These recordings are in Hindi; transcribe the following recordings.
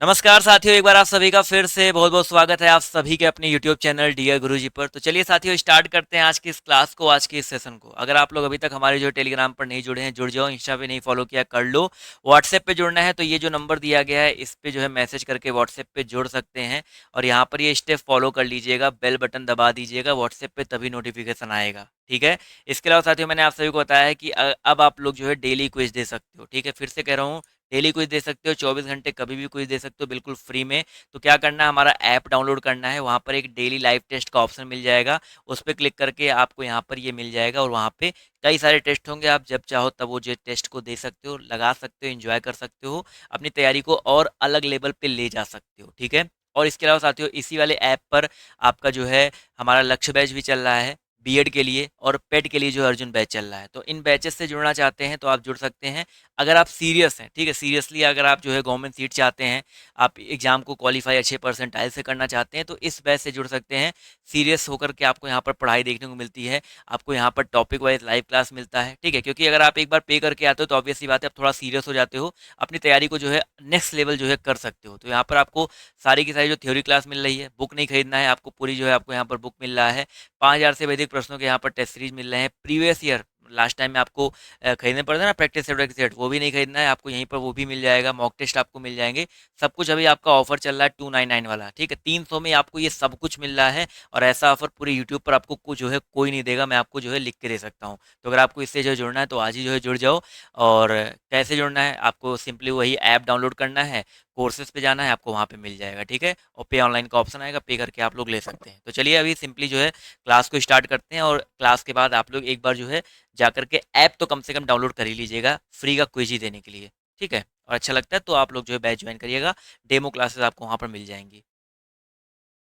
नमस्कार साथियों, एक बार आप सभी का फिर से बहुत-बहुत स्वागत है आप सभी के अपने यूट्यूब चैनल डियर गुरुजी पर। तो चलिए साथियों स्टार्ट करते हैं आज की इस क्लास को, आज के इस सेशन को। अगर आप लोग अभी तक हमारे जो टेलीग्राम पर नहीं जुड़े हैं, जुड़ जाओ, इंस्टा पे नहीं फॉलो किया कर लो। व्हाट्सएप पे जुड़ना है तो ये जो नंबर दिया गया है इस पे जो है मैसेज करके व्हाट्सएप पे जुड़ सकते हैं और यहाँ पर ये स्टेप फॉलो कर लीजिएगा, बेल बटन दबा दीजिएगा व्हाट्सएप पे तभी नोटिफ़िकेशन आएगा, ठीक है? इसके अलावा साथियों मैंने आप सभी को बताया है कि अब आप लोग जो है डेली क्विज़ दे सकते हो, ठीक है? फिर से कह रहा हूँ डेली क्विज़ दे सकते हो, 24 घंटे कभी भी क्विज़ दे सकते हो बिल्कुल फ्री में। तो क्या करना है, हमारा ऐप डाउनलोड करना है, वहाँ पर एक डेली लाइव टेस्ट का ऑप्शन मिल जाएगा, उस पे क्लिक करके आपको यहाँ पर ये मिल जाएगा और वहाँ पे कई सारे टेस्ट होंगे, आप जब चाहो तब वो जो टेस्ट को दे सकते हो, लगा सकते हो, एन्जॉय कर सकते हो, अपनी तैयारी को और अलग लेवल पे ले जा सकते हो, ठीक है? और इसके अलावा साथियों इसी वाले ऐप पर आपका जो है हमारा लक्ष्य बैच भी चल रहा है, बीएड के लिए और पेट के लिए जो अर्जुन बैच चल रहा है। तो इन बैचेस से जुड़ना चाहते हैं तो आप जुड़ सकते हैं। अगर आप सीरियस हैं, ठीक है, सीरियसली अगर आप जो है गवर्नमेंट सीट चाहते हैं, आप एग्ज़ाम को क्वालीफाई अच्छे परसेंटाइल से करना चाहते हैं तो इस बैच से जुड़ सकते हैं। सीरियस होकर के आपको यहाँ पर पढ़ाई देखने को मिलती है, आपको यहाँ पर टॉपिक वाइज़ लाइव क्लास मिलता है, ठीक है? क्योंकि अगर आप एक बार पे करके आते हो तो ऑब्वियस सी बात है आप थोड़ा सीरियस हो जाते हो, अपनी तैयारी को जो है नेक्स्ट लेवल जो है कर सकते हो। तो यहाँ पर आपको सारी की सारी जो थ्योरी क्लास मिल रही है, बुक नहीं खरीदना है आपको, पूरी जो है आपको यहाँ पर बुक मिल रहा है। 5000 से भी अधिक प्रश्नों के यहाँ पर टेस्ट सीरीज मिल रहे हैं। प्रीवियस ईयर लास्ट टाइम में आपको खरीदने पड़ते हैं ना प्रैक्टिस सेट वैक्टिस सेट, वो भी नहीं खरीदना है आपको, यहीं पर वो भी मिल जाएगा, मॉक टेस्ट आपको मिल जाएँगे। सब कुछ अभी आपका ऑफर चल रहा है 299 वाला, ठीक है? 300 में आपको ये सब कुछ मिल रहा है और ऐसा ऑफर पूरे यूट्यूब पर आपको जो है कोई नहीं देगा, मैं आपको जो है लिख के दे सकता हूँ। तो अगर आपको इससे जो है जुड़ना है तो आज ही जो है जुड़ जाओ। और कैसे जुड़ना है, आपको सिंपली वही ऐप डाउनलोड करना है, कोर्सेज़ पे जाना है, आपको वहाँ पे मिल जाएगा, ठीक है? और पे ऑनलाइन का ऑप्शन आएगा, पे करके आप लोग ले सकते हैं। तो चलिए अभी सिंपली जो है क्लास को स्टार्ट करते हैं और क्लास के बाद आप लोग एक बार जो है जाकर के ऐप तो कम से कम डाउनलोड कर ही लीजिएगा फ्री का क्विज ही देने के लिए, ठीक है? और अच्छा लगता है तो आप लोग जो है बैच ज्वाइन करिएगा, डेमो क्लासेस आपको वहाँ पर मिल जाएंगी।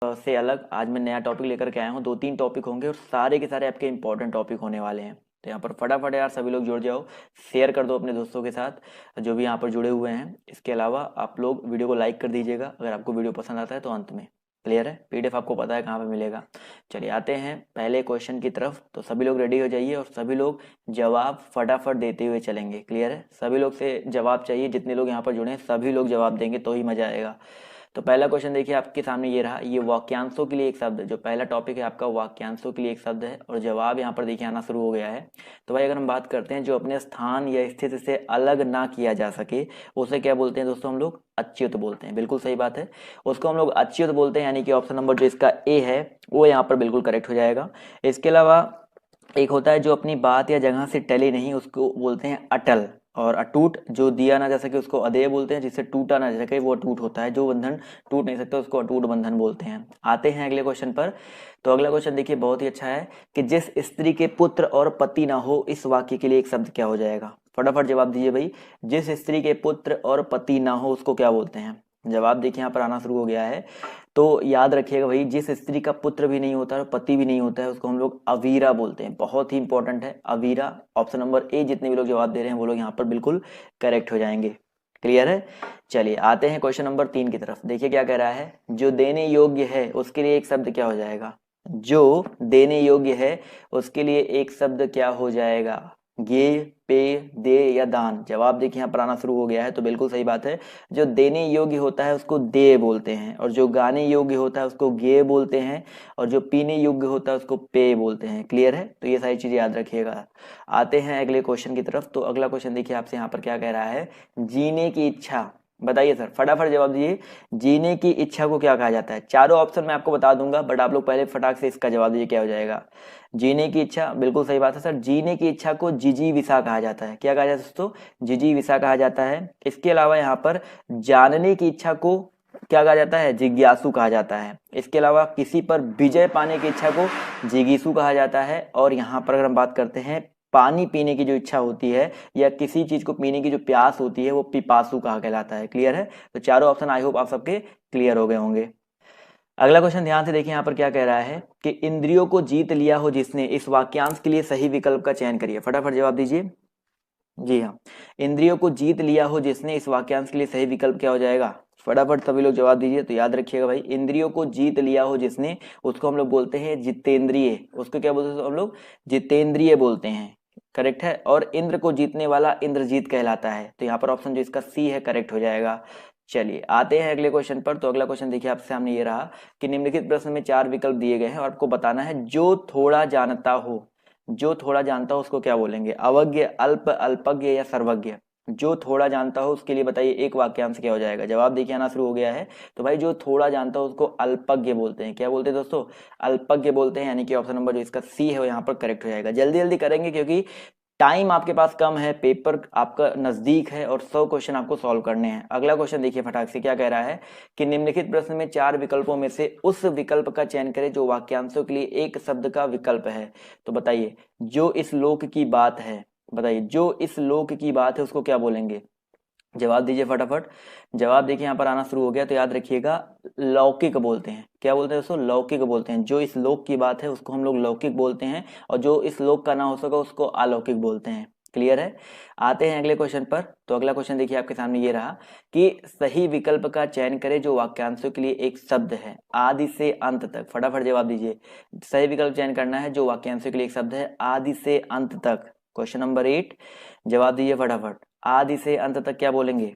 से अलग आज मैं नया टॉपिक लेकर के आया हूँ। 2-3 टॉपिक होंगे और सारे के सारे आपके इंपॉर्टेंट टॉपिक होने वाले हैं। तो यहाँ पर फटाफट यार सभी लोग जुड़ जाओ, शेयर कर दो अपने दोस्तों के साथ जो भी यहाँ पर जुड़े हुए हैं। इसके अलावा आप लोग वीडियो को लाइक कर दीजिएगा अगर आपको वीडियो पसंद आता है तो अंत में। क्लियर है? पीडीएफ आपको पता है कहाँ पे मिलेगा। चलिए आते हैं पहले क्वेश्चन की तरफ। तो सभी लोग रेडी हो जाइए और सभी लोग जवाब फटाफट देते हुए चलेंगे। क्लियर है? सभी लोग से जवाब चाहिए, जितने लोग यहाँ पर जुड़े हैं सभी लोग जवाब देंगे तो ही मजा आएगा। तो पहला क्वेश्चन देखिए आपके सामने ये रहा, ये वाक्यांशों के लिए एक शब्द है। जो पहला टॉपिक है आपका वाक्यांशों के लिए एक शब्द है और जवाब यहाँ पर देखिए आना शुरू हो गया है। तो भाई अगर हम बात करते हैं जो अपने स्थान या स्थिति से अलग ना किया जा सके, उसे क्या बोलते हैं दोस्तों? हम लोग अच्युत बोलते हैं। बिल्कुल सही बात है, उसको हम लोग अच्युत बोलते हैं। यानी कि ऑप्शन नंबर जो इसका ए है वो यहाँ पर बिल्कुल करेक्ट हो जाएगा। इसके अलावा एक होता है जो अपनी बात या जगह से टले नहीं, उसको बोलते हैं अटल। और अटूट जो दिया ना जा सके उसको अदेय बोलते हैं, जिससे टूटा ना जा सके वो अटूट होता है। जो बंधन टूट नहीं सकता उसको अटूट बंधन बोलते हैं। आते हैं अगले क्वेश्चन पर। तो अगला क्वेश्चन देखिए बहुत ही अच्छा है कि जिस स्त्री के पुत्र और पति ना हो, इस वाक्य के लिए एक शब्द क्या हो जाएगा? फटाफट जवाब दीजिए भाई। जिस स्त्री के पुत्र और पति ना हो उसको क्या बोलते हैं? जवाब देखिए यहाँ पर आना शुरू हो गया है। तो याद रखिएगा भाई, जिस स्त्री का पुत्र भी नहीं होता और पति भी नहीं होता है उसको हम लोग अवीरा बोलते हैं। बहुत ही इंपॉर्टेंट है अवीरा। ऑप्शन नंबर ए जितने भी लोग जवाब दे रहे हैं वो लोग यहाँ पर बिल्कुल करेक्ट हो जाएंगे। क्लियर है? चलिए आते हैं क्वेश्चन नंबर 3 की तरफ। देखिए क्या कह रहा है, जो देने योग्य है उसके लिए एक शब्द क्या हो जाएगा? जो देने योग्य है उसके लिए एक शब्द क्या हो जाएगा? गे, पे, दे या दान? जवाब देखिए यहाँ पर आना शुरू हो गया है। तो बिल्कुल सही बात है, जो देने योग्य होता है उसको दे बोलते हैं और जो गाने योग्य होता है उसको गे बोलते हैं और जो पीने योग्य होता है उसको पे बोलते हैं। क्लियर है? तो ये सारी चीजें याद रखिएगा। आते हैं अगले क्वेश्चन की तरफ। तो अगला क्वेश्चन देखिए आपसे यहाँ पर क्या कह रहा है, जीने की इच्छा। बताइए सर, फटाफट जवाब दीजिए। जीने की इच्छा को क्या कहा जाता है? चारों ऑप्शन मैं आपको बता दूंगा बट आप लोग पहले फटाक से इसका जवाब दीजिए क्या हो जाएगा। जीने की इच्छा, बिल्कुल सही बात है सर। जीने की इच्छा को जिजीविषा कहा जाता है। क्या कहा जाता है दोस्तों? जिजीविषा कहा जाता है। इसके अलावा यहाँ पर जानने की इच्छा को क्या कहा जाता है? जिज्ञासु कहा जाता है। इसके अलावा किसी पर विजय पाने की इच्छा को जिगीषु कहा जाता है। और यहाँ पर अगर हम बात करते हैं पानी पीने की जो इच्छा होती है या किसी चीज को पीने की जो प्यास होती है वो पिपासु कहा कहलाता है। क्लियर है? तो चारों ऑप्शन आई होप आप सबके क्लियर हो गए होंगे। अगला क्वेश्चन ध्यान से देखिए यहाँ पर क्या कह रहा है कि इंद्रियों को जीत लिया हो जिसने, इस वाक्यांश के लिए सही विकल्प का चयन करिए। फटाफट जवाब दीजिए। जी हाँ, इंद्रियों को जीत लिया हो जिसने, इस वाक्यांश के लिए सही विकल्प क्या हो जाएगा? फटाफट सभी लोग जवाब दीजिए। तो याद रखिएगा भाई, इंद्रियों को जीत लिया हो जिसने उसको हम लोग बोलते हैं जितेंद्रिय। उसको क्या बोलते हैं हम लोग? जितेंद्रिय बोलते हैं। करेक्ट है? और इंद्र को जीतने वाला इंद्रजीत कहलाता है। तो यहाँ पर ऑप्शन जो इसका सी है करेक्ट हो जाएगा। चलिए आते हैं अगले क्वेश्चन पर। तो अगला क्वेश्चन देखिए आपके सामने ये रहा कि निम्नलिखित प्रश्न में 4 विकल्प दिए गए हैं और आपको बताना है जो थोड़ा जानता हो, जो थोड़ा जानता हो उसको क्या बोलेंगे? अवज्ञ, अल्प, अल्पज्ञ या सर्वज्ञ? जो थोड़ा जानता हो उसके लिए बताइए एक वाक्यांश क्या हो जाएगा? जवाब देखिए आना शुरू हो गया है। तो भाई जो थोड़ा जानता हो उसको अल्पज्ञ बोलते हैं। क्या बोलते हैं दोस्तों? अल्पज्ञ बोलते हैं, यानी कि ऑप्शन नंबर जो इसका सी है वो यहाँ पर करेक्ट हो जाएगा। जल्दी जल्दी करेंगे क्योंकि टाइम आपके पास कम है, पेपर आपका नजदीक है और 100 क्वेश्चन आपको सॉल्व करने हैं। अगला क्वेश्चन देखिए फटाक से क्या कह रहा है कि निम्नलिखित प्रश्न में 4 विकल्पों में से उस विकल्प का चयन करें जो वाक्यांशों के लिए एक शब्द का विकल्प है। तो बताइए जो इस लोक की बात है, बताइए जो इस लोक की बात है उसको क्या बोलेंगे? जवाब दीजिए फटाफट। जवाब देखिए यहाँ पर आना शुरू हो गया। तो याद रखिएगा लौकिक बोलते हैं। क्या बोलते हैं दोस्तों? लौकिक बोलते हैं। जो इस लोक की बात है उसको हम लोग लौकिक बोलते हैं और जो इस लोक का ना हो सका उसको अलौकिक बोलते हैं। क्लियर है? आते हैं अगले क्वेश्चन पर। तो अगला क्वेश्चन देखिए आपके सामने ये रहा कि सही विकल्प का चयन करें जो वाक्यांशों के लिए एक शब्द है आदि से अंत तक। फटाफट जवाब दीजिए। सही विकल्प चयन करना है जो वाक्यांशों के लिए एक शब्द है आदि से अंत तक। क्वेश्चन नंबर 8, जवाब दीजिए फटाफट। आदि से अंत तक क्या बोलेंगे?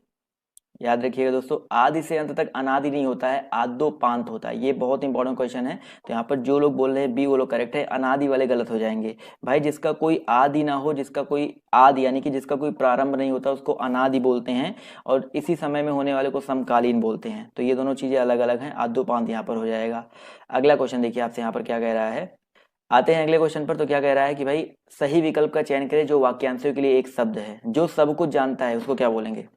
याद रखिएगा दोस्तों, आदि से अंत तक अनादि नहीं होता है, आद्योपांत होता है। ये बहुत इंपॉर्टेंट क्वेश्चन है। तो यहाँ पर जो लोग बोल रहे हैं बी वो लोग करेक्ट है, अनादि वाले गलत हो जाएंगे। भाई जिसका कोई आदि ना हो, जिसका कोई आदि यानी कि जिसका कोई प्रारंभ नहीं होता उसको अनादि बोलते हैं और इसी समय में होने वाले को समकालीन बोलते हैं। तो ये दोनों चीजें अलग अलग हैं, आद्योपांत यहाँ पर हो जाएगा। अगला क्वेश्चन देखिए आपसे यहाँ पर क्या कह रहा है। आते हैं अगले क्वेश्चन पर। तो क्या कह रहा है कि भाई सही विकल्प का चयन करें जो वाक्यांशों के लिए एक शब्द है जो सब कुछ जानता है उसको क्या बोलेंगे?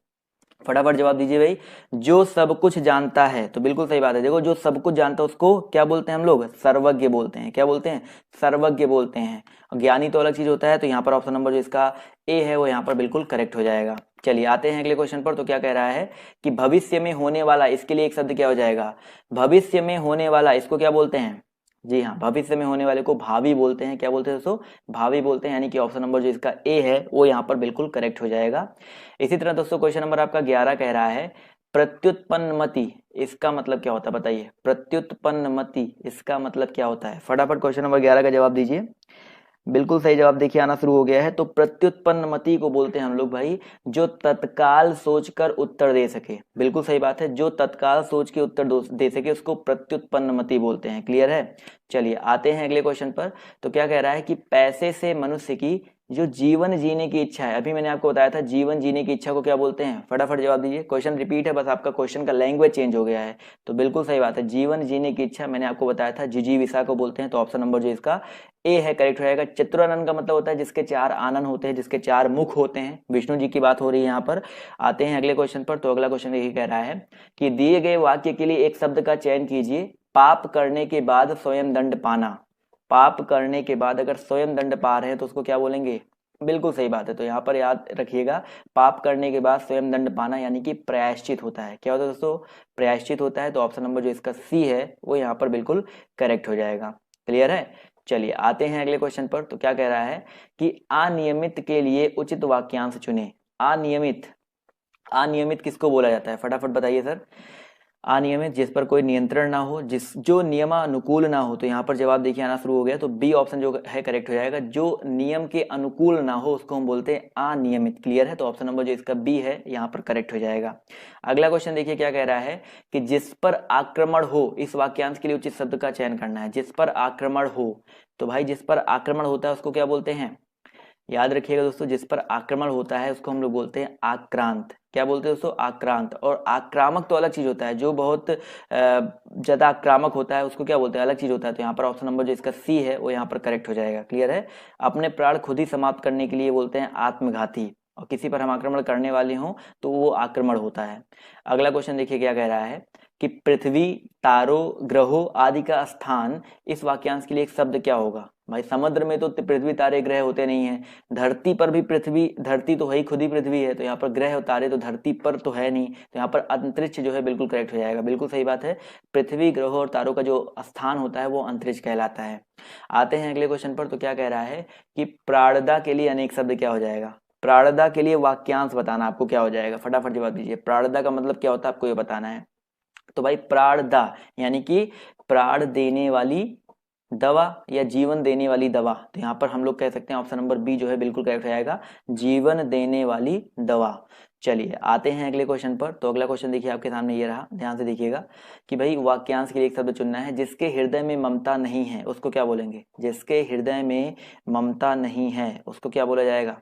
फटाफट जवाब दीजिए भाई। जो सब कुछ जानता है, तो बिल्कुल सही बात है। देखो जो सब कुछ जानता है उसको क्या बोलते हैं हम लोग? सर्वज्ञ बोलते हैं। क्या बोलते हैं? सर्वज्ञ बोलते हैं। ज्ञानी तो अलग चीज होता है। तो यहाँ पर ऑप्शन नंबर जो इसका ए है वो यहाँ पर बिल्कुल करेक्ट हो जाएगा। चलिए आते हैं अगले क्वेश्चन पर। तो क्या कह रहा है कि भविष्य में होने वाला, इसके लिए एक शब्द क्या हो जाएगा? भविष्य में होने वाला इसको क्या बोलते हैं? जी हाँ, भविष्य में होने वाले को भावी बोलते हैं। क्या बोलते हैं दोस्तों? भावी बोलते हैं, यानी कि ऑप्शन नंबर जो इसका ए है वो यहाँ पर बिल्कुल करेक्ट हो जाएगा। इसी तरह दोस्तों क्वेश्चन नंबर आपका 11 कह रहा है प्रत्युत्पन्नमति, इसका मतलब क्या होता है बताइए? प्रत्युत्पन्नमति इसका मतलब क्या होता है? फटाफट क्वेश्चन नंबर 11 का जवाब दीजिए। बिल्कुल सही जवाब देखिए आना शुरू हो गया है। तो प्रत्युत्पन्नमति को बोलते हैं हम लोग भाई जो तत्काल सोचकर उत्तर दे सके। बिल्कुल सही बात है, जो तत्काल सोच के उत्तर दे सके उसको प्रत्युत्पन्नमति बोलते हैं। क्लियर है? चलिए आते हैं अगले क्वेश्चन पर। तो क्या कह रहा है कि पैसे से मनुष्य की जो जीवन जीने की इच्छा है, अभी मैंने आपको बताया था जीवन जीने की इच्छा को क्या बोलते हैं? फटाफट जवाब दीजिए। क्वेश्चन रिपीट है, बस आपका क्वेश्चन का लैंग्वेज चेंज हो गया है। तो बिल्कुल सही बात है, जीवन जीने की इच्छा मैंने आपको बताया था जिजीविषा को बोलते हैं। तो ऑप्शन नंबर जो इसका ए है करेक्ट हो जाएगा। चतुरानन का मतलब होता है जिसके 4 आनन होते हैं, जिसके 4 मुख होते हैं। विष्णु जी की बात हो रही है यहाँ पर। आते हैं अगले क्वेश्चन पर। तो अगला क्वेश्चन यही कह रहा है कि दिए गए वाक्य के लिए एक शब्द का चयन कीजिए पाप करने के बाद स्वयं दंड पाना। पाप करने के बाद अगर स्वयं दंड पा रहे हैं तो उसको क्या बोलेंगे? बिल्कुल सही बात है। तो यहाँ पर याद रखिएगा पाप करने के बाद स्वयं दंड पाना यानी कि प्रायश्चित होता है। क्या होता है दोस्तों? प्रायश्चित होता है। तो ऑप्शन नंबर जो इसका सी है वो यहाँ पर बिल्कुल करेक्ट हो जाएगा। क्लियर है? चलिए आते हैं अगले क्वेश्चन पर। तो क्या कह रहा है कि अनियमित के लिए उचित वाक्यांश चुने। अनियमित, अनियमित किसको बोला जाता है? फटाफट बताइए सर। अनियमित जिस पर कोई नियंत्रण ना हो, जिस जो नियमानुकूल ना हो। तो यहाँ पर जवाब देखिए आना शुरू हो गया। तो बी ऑप्शन जो है करेक्ट हो जाएगा। जो नियम के अनुकूल ना हो उसको हम बोलते हैं अनियमित। क्लियर है? तो ऑप्शन नंबर जो इसका बी है यहाँ पर करेक्ट हो जाएगा। अगला क्वेश्चन देखिए क्या कह रहा है कि जिस पर आक्रमण हो, इस वाक्यांश के लिए उचित शब्द का चयन करना है। जिस पर आक्रमण हो, तो भाई जिस पर आक्रमण होता है उसको क्या बोलते हैं? याद रखिएगा दोस्तों, जिस पर आक्रमण होता है उसको हम लोग बोलते हैं आक्रांत। क्या बोलते हैं दोस्तों? आक्रांत। और आक्रामक तो अलग चीज होता है, जो बहुत ज्यादा आक्रामक होता है उसको क्या बोलते हैं? अलग चीज होता है। तो यहाँ पर ऑप्शन नंबर जो इसका सी है वो यहाँ पर करेक्ट हो जाएगा। क्लियर है? अपने प्राण खुद ही समाप्त करने के लिए बोलते हैं आत्मघाती। और किसी पर हम आक्रमण करने वाले हों तो वो आक्रमण होता है। अगला क्वेश्चन देखिए क्या कह रहा है कि पृथ्वी, तारों, ग्रहों आदि का स्थान, इस वाक्यांश के लिए एक शब्द क्या होगा? भाई समुद्र में तो पृथ्वी, तारे, ग्रह होते नहीं है। धरती पर भी पृथ्वी, धरती तो है ही, खुद ही पृथ्वी है। तो यहाँ पर ग्रह और तारे तो धरती पर तो है नहीं। तो यहाँ पर अंतरिक्ष जो है बिल्कुल करेक्ट हो जाएगा। बिल्कुल सही बात है, पृथ्वी, ग्रहों और तारों का जो स्थान होता है वो अंतरिक्ष कहलाता है। आते हैं अगले क्वेश्चन पर। तो क्या कह रहा है कि प्राणदा के लिए अनेक शब्द क्या हो जाएगा? प्राणदा के लिए वाक्यांश बताना आपको क्या हो जाएगा? फटाफट जवाब दीजिए। प्राणदा का मतलब क्या होता है आपको ये बताना है। तो भाई प्राणदा यानी कि प्राण देने वाली दवा या जीवन देने वाली दवा। तो यहाँ पर हम लोग कह सकते हैं ऑप्शन नंबर बी जो है बिल्कुल करेक्ट हो जाएगा, जीवन देने वाली दवा। चलिए आते हैं अगले क्वेश्चन पर। तो अगला क्वेश्चन देखिए आपके सामने ये रहा, ध्यान से देखिएगा कि भाई वाक्यांश के लिए एक शब्द चुनना है। जिसके हृदय में ममता नहीं है उसको क्या बोलेंगे? जिसके हृदय में ममता नहीं है उसको क्या बोला जाएगा?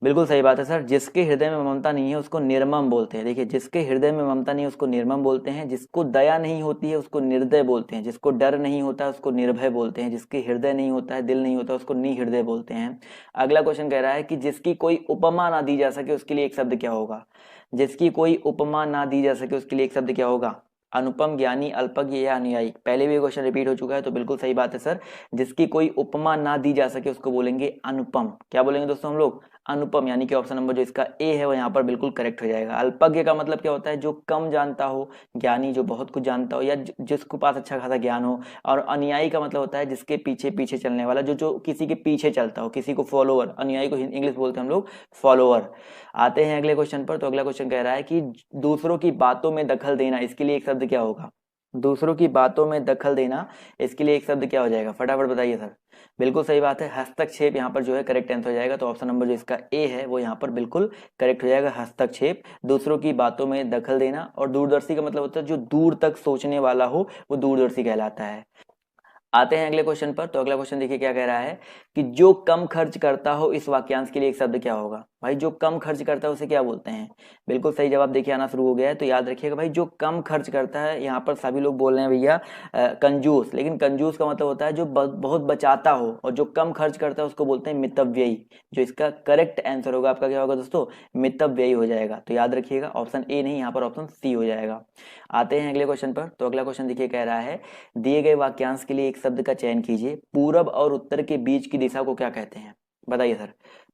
बिल्कुल सही बात है सर, जिसके हृदय में ममता नहीं है उसको निर्मम बोलते हैं। देखिए, जिसके हृदय में ममता नहीं है उसको निर्मम बोलते हैं, जिसको दया नहीं होती है उसको निर्दय बोलते हैं, जिसको डर नहीं होता है उसको निर्भय बोलते हैं, जिसके हृदय नहीं होता है, दिल नहीं होता, उसको निहृदय बोलते हैं। अगला क्वेश्चन कह रहा है कि जिसकी कोई उपमा ना दी जा सके उसके लिए एक शब्द क्या होगा? जिसकी कोई उपमा ना दी जा सके उसके लिए एक शब्द क्या होगा? अनुपम, ज्ञानी, अल्पज्ञ या अनुयायी। पहले भी ये क्वेश्चन रिपीट हो चुका है, तो बिल्कुल सही बात है सर। जिसकी कोई उपमा ना दी जा सके उसको बोलेंगे अनुपम। क्या बोलेंगे दोस्तों हम लोग? अनुपम, यानी कि ऑप्शन नंबर जो इसका ए है वो यहाँ पर बिल्कुल करेक्ट हो जाएगा। अल्पज्ञ का मतलब क्या होता है? जो कम जानता हो, ज्ञानी जो बहुत कुछ जानता हो या जिसके पास अच्छा खासा ज्ञान हो। और अनुयायी का मतलब होता है जिसके पीछे पीछे चलने वाला, जो जो किसी के पीछे चलता हो, किसी को फॉलोअर। अनुयायी को इंग्लिश बोलते हैं हम लोग फॉलोअर। आते हैं अगले क्वेश्चन पर। तो अगला क्वेश्चन कह रहा है कि दूसरों की बातों में दखल देना, इसके लिए एक शब्द क्या होगा? दूसरों की बातों में दखल देना, इसके लिए एक शब्द क्या हो जाएगा? फटाफट बताइए सर। बिल्कुल सही बात है, हस्तक्षेप यहाँ पर जो है करेक्ट आंसर हो जाएगा। तो ऑप्शन नंबर जो इसका ए है वो यहाँ पर बिल्कुल करेक्ट हो जाएगा, हस्तक्षेप। दूसरों की बातों में दखल देना। और दूरदर्शी का मतलब होता है जो दूर तक सोचने वाला हो वो दूरदर्शी कहलाता है। आते हैं अगले क्वेश्चन पर। तो अगला क्वेश्चन देखिए क्या कह रहा है कि जो कम खर्च करता हो, इस वाक्यांश के लिए एक शब्द क्या होगा? भाई जो कम खर्च करता है उसे क्या बोलते हैं? बिल्कुल सही जवाब देखिए आना शुरू हो गया है। तो याद रखिएगा भाई, जो कम खर्च करता है, यहाँ पर सभी लोग बोल रहे हैं भैया कंजूस, लेकिन कंजूस का मतलब होता है जो बहुत बचाता हो। और जो कम खर्च करता है उसको बोलते हैं मितव्ययी। जो इसका करेक्ट आंसर होगा आपका क्या होगा दोस्तों? मितव्ययी हो जाएगा। तो याद रखिएगा ऑप्शन ए नहीं, यहाँ पर ऑप्शन सी हो जाएगा। आते हैं अगले क्वेश्चन पर। तो अगला क्वेश्चन देखिए कह रहा है, दिए गए वाक्यांश के लिए एक शब्द का चयन कीजिए। पूरब और उत्तर के बीच की दिशा को क्या कहते हैं? बताइए सर।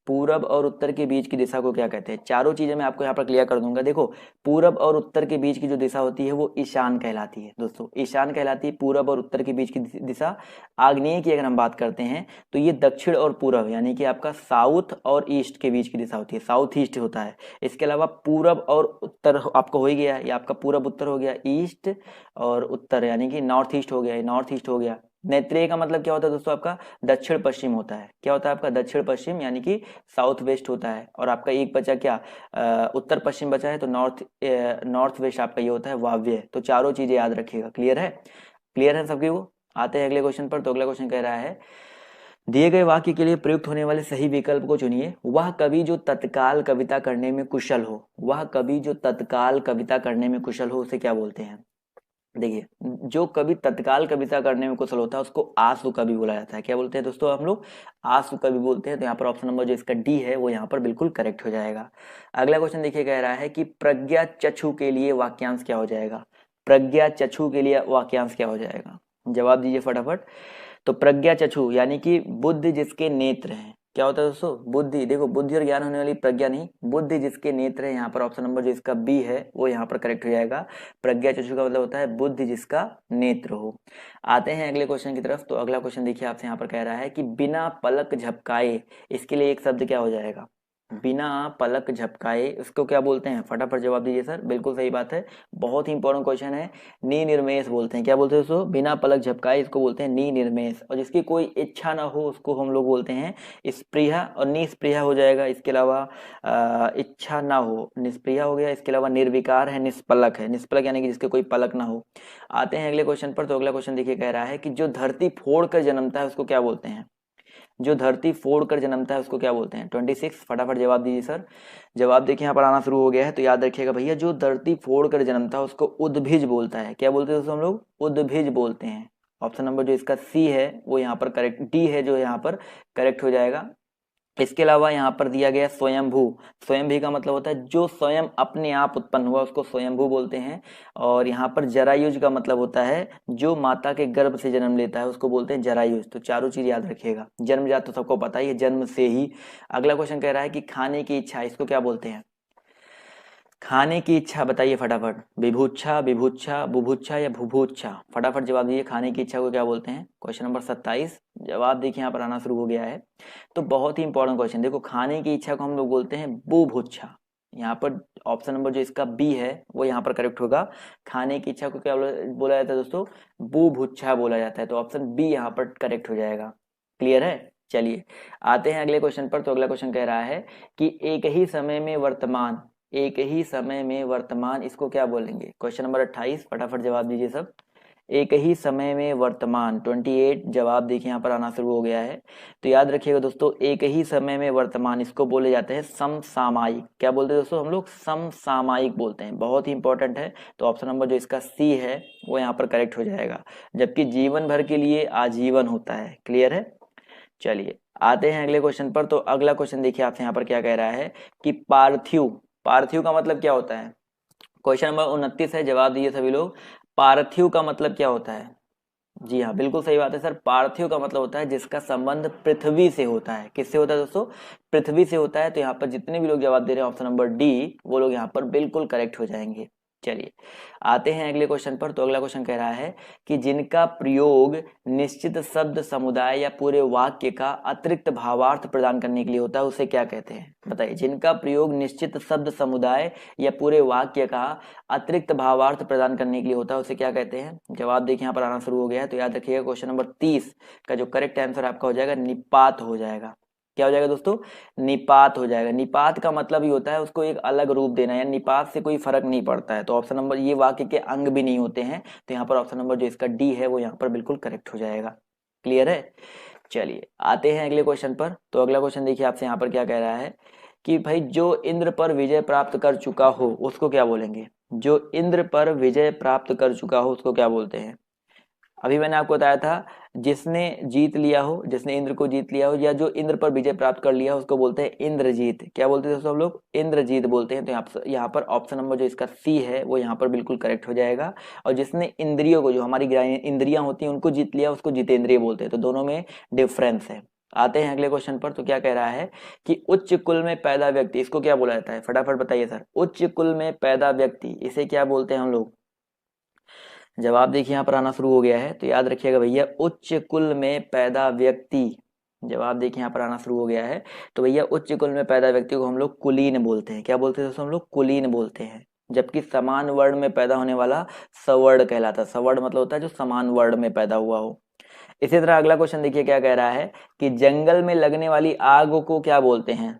पूरब और उत्तर के बीच की दिशा को क्या कहते हैं? चारों चीजें मैं आपको यहाँ पर क्लियर कर दूंगा। देखो, पूरब और उत्तर के बीच की जो दिशा होती है वो ईशान कहलाती है दोस्तों, ईशान कहलाती है पूरब और उत्तर के बीच की दिशा। आग्नेय की अगर हम बात करते हैं तो ये दक्षिण और पूरब, यानी कि आपका साउथ और ईस्ट के बीच की दिशा होती है, साउथ ईस्ट होता है। इसके अलावा पूरब और उत्तर आपको हो ही गया, ये आपका पूरब उत्तर हो गया, ईस्ट और उत्तर यानी कि नॉर्थ ईस्ट हो गया, नॉर्थ ईस्ट हो गया। नेत्रेय का मतलब क्या होता है दोस्तों? आपका दक्षिण पश्चिम होता है। क्या होता है आपका? दक्षिण पश्चिम, यानी कि साउथ वेस्ट होता है। और आपका एक बचा क्या? उत्तर पश्चिम बचा है, तो नॉर्थ वेस्ट आपका ये होता है वाव्य। तो चारों चीजें याद रखिएगा। क्लियर है? क्लियर है सबकी वो? आते हैं अगले क्वेश्चन पर। तो अगला क्वेश्चन कह रहा है, दिए गए वाक्य के लिए प्रयुक्त होने वाले सही विकल्प को चुनिए। वह कवि जो तत्काल कविता करने में कुशल हो, वह कवि जो तत्काल कविता करने में कुशल हो उसे क्या बोलते हैं? देखिए, जो कवि तत्काल कविता करने में कुशल होता है उसको आसु कवि बोला जाता है। क्या बोलते हैं दोस्तों हम लोग? आसु कवि बोलते हैं। तो यहाँ पर ऑप्शन नंबर जो इसका डी है वो यहाँ पर बिल्कुल करेक्ट हो जाएगा। अगला क्वेश्चन देखिए कह रहा है कि प्रज्ञा चक्षु के लिए वाक्यांश क्या हो जाएगा? प्रज्ञा चक्षु के लिए वाक्यांश क्या हो जाएगा? जवाब दीजिए फटाफट। तो प्रज्ञा चक्षु यानी कि बुद्धि जिसके नेत्र हैं। क्या होता है दोस्तों? बुद्धि। देखो, बुद्धि और ज्ञान होने वाली प्रज्ञा नहीं, बुद्धि जिसके नेत्र है। यहाँ पर ऑप्शन नंबर जो इसका बी है वो यहाँ पर करेक्ट हो जाएगा। प्रज्ञा चक्षु का मतलब होता है बुद्धि जिसका नेत्र हो। आते हैं अगले क्वेश्चन की तरफ। तो अगला क्वेश्चन देखिए आपसे यहाँ पर कह रहा है कि बिना पलक झपकाए, इसके लिए एक शब्द क्या हो जाएगा? बिना पलक झपकाए इसको क्या बोलते हैं? फटाफट जवाब दीजिए सर। बिल्कुल सही बात है, बहुत ही इंपॉर्टेंट क्वेश्चन है। निर्मेष बोलते हैं। क्या बोलते हैं दोस्तों? बिना पलक झपकाए इसको बोलते हैं निर्मेष। और जिसकी कोई इच्छा ना हो उसको हम लोग बोलते हैं स्पृहा। और निस्पृहा हो जाएगा। इसके अलावा इच्छा ना हो, निस्पृहा हो गया। इसके अलावा निर्विकार है, निष्पलक है। निष्पलक यानी कि जिसके कोई पलक ना हो। आते हैं अगले क्वेश्चन पर। तो अगला क्वेश्चन देखिए कह रहा है कि जो धरती फोड़ कर जन्मता है उसको क्या बोलते हैं? जो धरती फोड़ कर जन्मता है उसको क्या बोलते हैं? 26। फटाफट जवाब दीजिए सर। जवाब देखिए यहाँ पर आना शुरू हो गया है। तो याद रखिएगा भैया, जो धरती फोड़ कर जन्मता है उसको उद्भिज बोलता है। क्या बोलते हैं दोस्तों हम लोग? उद्भिज बोलते हैं। ऑप्शन नंबर जो इसका सी है वो यहाँ पर करेक्ट, डी है जो यहाँ पर करेक्ट हो जाएगा। इसके अलावा यहाँ पर दिया गया स्वयंभू। स्वयंभी का मतलब होता है जो स्वयं अपने आप उत्पन्न हुआ उसको स्वयंभू बोलते हैं। और यहाँ पर जरायुज का मतलब होता है जो माता के गर्भ से जन्म लेता है उसको बोलते हैं जरायुज। तो चारों चीज याद रखिएगा। जन्मजात तो सबको पता ही है, जन्म से ही। अगला क्वेश्चन कह रहा है कि खाने की इच्छा, इसको क्या बोलते हैं? खाने की इच्छा बताइए फटाफट। विभुच्छा, विभुच्छा, बुभुच्छा या भुभुच्छा? फटाफट जवाब दीजिए। खाने की इच्छा को क्या बोलते हैं? Question number 27। जवाब देखिए यहाँ पर आना शुरू हो गया है। तो बहुत ही इंपॉर्टेंट क्वेश्चन। देखो, खाने की इच्छा को हम लोग बोलते हैं बुभुच्छा। यहाँ पर ऑप्शन नंबर जो इसका बी है वो यहाँ पर करेक्ट होगा। खाने की इच्छा को क्या बोला जाता है दोस्तों? बुभुच्छा बोला जाता है। तो ऑप्शन बी यहाँ पर करेक्ट हो जाएगा। क्लियर है? चलिए आते हैं अगले क्वेश्चन पर। तो अगला क्वेश्चन कह रहा है कि एक ही समय में वर्तमान, एक ही समय में वर्तमान इसको क्या बोलेंगे? क्वेश्चन नंबर 28, फटाफट जवाब दीजिए सब। एक ही समय में वर्तमान 28 जवाब देखिए यहाँ पर आना शुरू हो गया है। तो याद रखिएगा दोस्तों, एक ही समय में वर्तमान इसको बोले जाते हैं समसामयिक। क्या बोलते हैं दोस्तों? हम लोग समसामयिक बोलते हैं, बहुत ही इंपॉर्टेंट है। तो ऑप्शन नंबर जो इसका सी है वो यहाँ पर करेक्ट हो जाएगा, जबकि जीवन भर के लिए आजीवन होता है। क्लियर है? चलिए आते हैं अगले क्वेश्चन पर। तो अगला क्वेश्चन देखिए आपसे यहाँ पर क्या कह रहा है कि पार्थिव, पार्थिव का मतलब क्या होता है? क्वेश्चन नंबर 29 है, जवाब दिए सभी लोग। पार्थिव का मतलब क्या होता है? जी हाँ, बिल्कुल सही बात है सर। पार्थिव का मतलब होता है जिसका संबंध पृथ्वी से होता है। किससे होता है दोस्तों? पृथ्वी से होता है। तो यहाँ पर जितने भी लोग जवाब दे रहे हैं ऑप्शन नंबर डी, वो लोग यहाँ पर बिल्कुल करेक्ट हो जाएंगे। चलिए आते हैं अगले क्वेश्चन पर। तो अगला क्वेश्चन कह रहा है कि जिनका प्रयोग निश्चित शब्द समुदाय या पूरे वाक्य का अतिरिक्त भावार्थ प्रदान करने के लिए होता है उसे क्या कहते हैं? बताइए। जिनका प्रयोग निश्चित शब्द समुदाय या पूरे वाक्य का अतिरिक्त भावार्थ प्रदान करने के लिए होता है उसे क्या कहते हैं? जवाब देखिए यहाँ पर आना शुरू हो गया है। तो याद रखिएगा क्वेश्चन नंबर 30 का जो करेक्ट आंसर आपका हो जाएगा निपात हो जाएगा। क्या हो जाएगा दोस्तों? निपात हो जाएगा। निपात का मतलब ही होता है उसको एक अलग रूप देना, या निपात से कोई फर्क नहीं पड़ता है। तो ऑप्शन नंबर, ये वाक्य के अंग भी नहीं होते हैं, तो यहाँ पर ऑप्शन नंबर जो इसका डी है वो यहाँ पर बिल्कुल करेक्ट हो जाएगा। क्लियर है? चलिए आते हैं अगले क्वेश्चन पर। तो अगला क्वेश्चन देखिए आपसे यहाँ पर क्या कह रहा है कि भाई जो इंद्र पर विजय प्राप्त कर चुका हो उसको क्या बोलेंगे? जो इंद्र पर विजय प्राप्त कर चुका हो उसको क्या बोलते हैं? अभी मैंने आपको बताया था जिसने जीत लिया हो, जिसने इंद्र को जीत लिया हो, या जो इंद्र पर विजय प्राप्त कर लिया हो उसको बोलते हैं इंद्रजीत। क्या बोलते हैं दोस्तों हम लोग? इंद्रजीत बोलते हैं। तो यहाँ पर ऑप्शन नंबर जो इसका सी है वो यहाँ पर बिल्कुल करेक्ट हो जाएगा। और जिसने इंद्रियों को, जो हमारी इंद्रियां होती हैं उनको जीत लिया उसको जितेंद्रिय बोलते हैं। तो दोनों में डिफरेंस है। आते हैं अगले क्वेश्चन पर। तो क्या कह रहा है कि उच्च कुल में पैदा व्यक्ति, इसको क्या बोला जाता है? फटाफट बताइए सर। उच्च कुल में पैदा व्यक्ति इसे क्या बोलते हैं हम लोग? जवाब देखिए यहाँ पर आना शुरू हो गया है। तो याद रखिएगा भैया, उच्च कुल में पैदा व्यक्ति, जवाब देखिए यहाँ पर आना शुरू हो गया है। तो भैया उच्च कुल में पैदा व्यक्ति को हम लोग कुलीन बोलते हैं। क्या बोलते हैं दोस्तों? हम लोग कुलीन बोलते हैं। जबकि समान वर्ण में पैदा होने वाला सवर्ण कहलाता है। सवर्ण मतलब होता है जो समान वर्ण में पैदा हुआ हो। इसी तरह अगला क्वेश्चन देखिए क्या कह रहा है कि जंगल में लगने वाली आग को क्या बोलते हैं?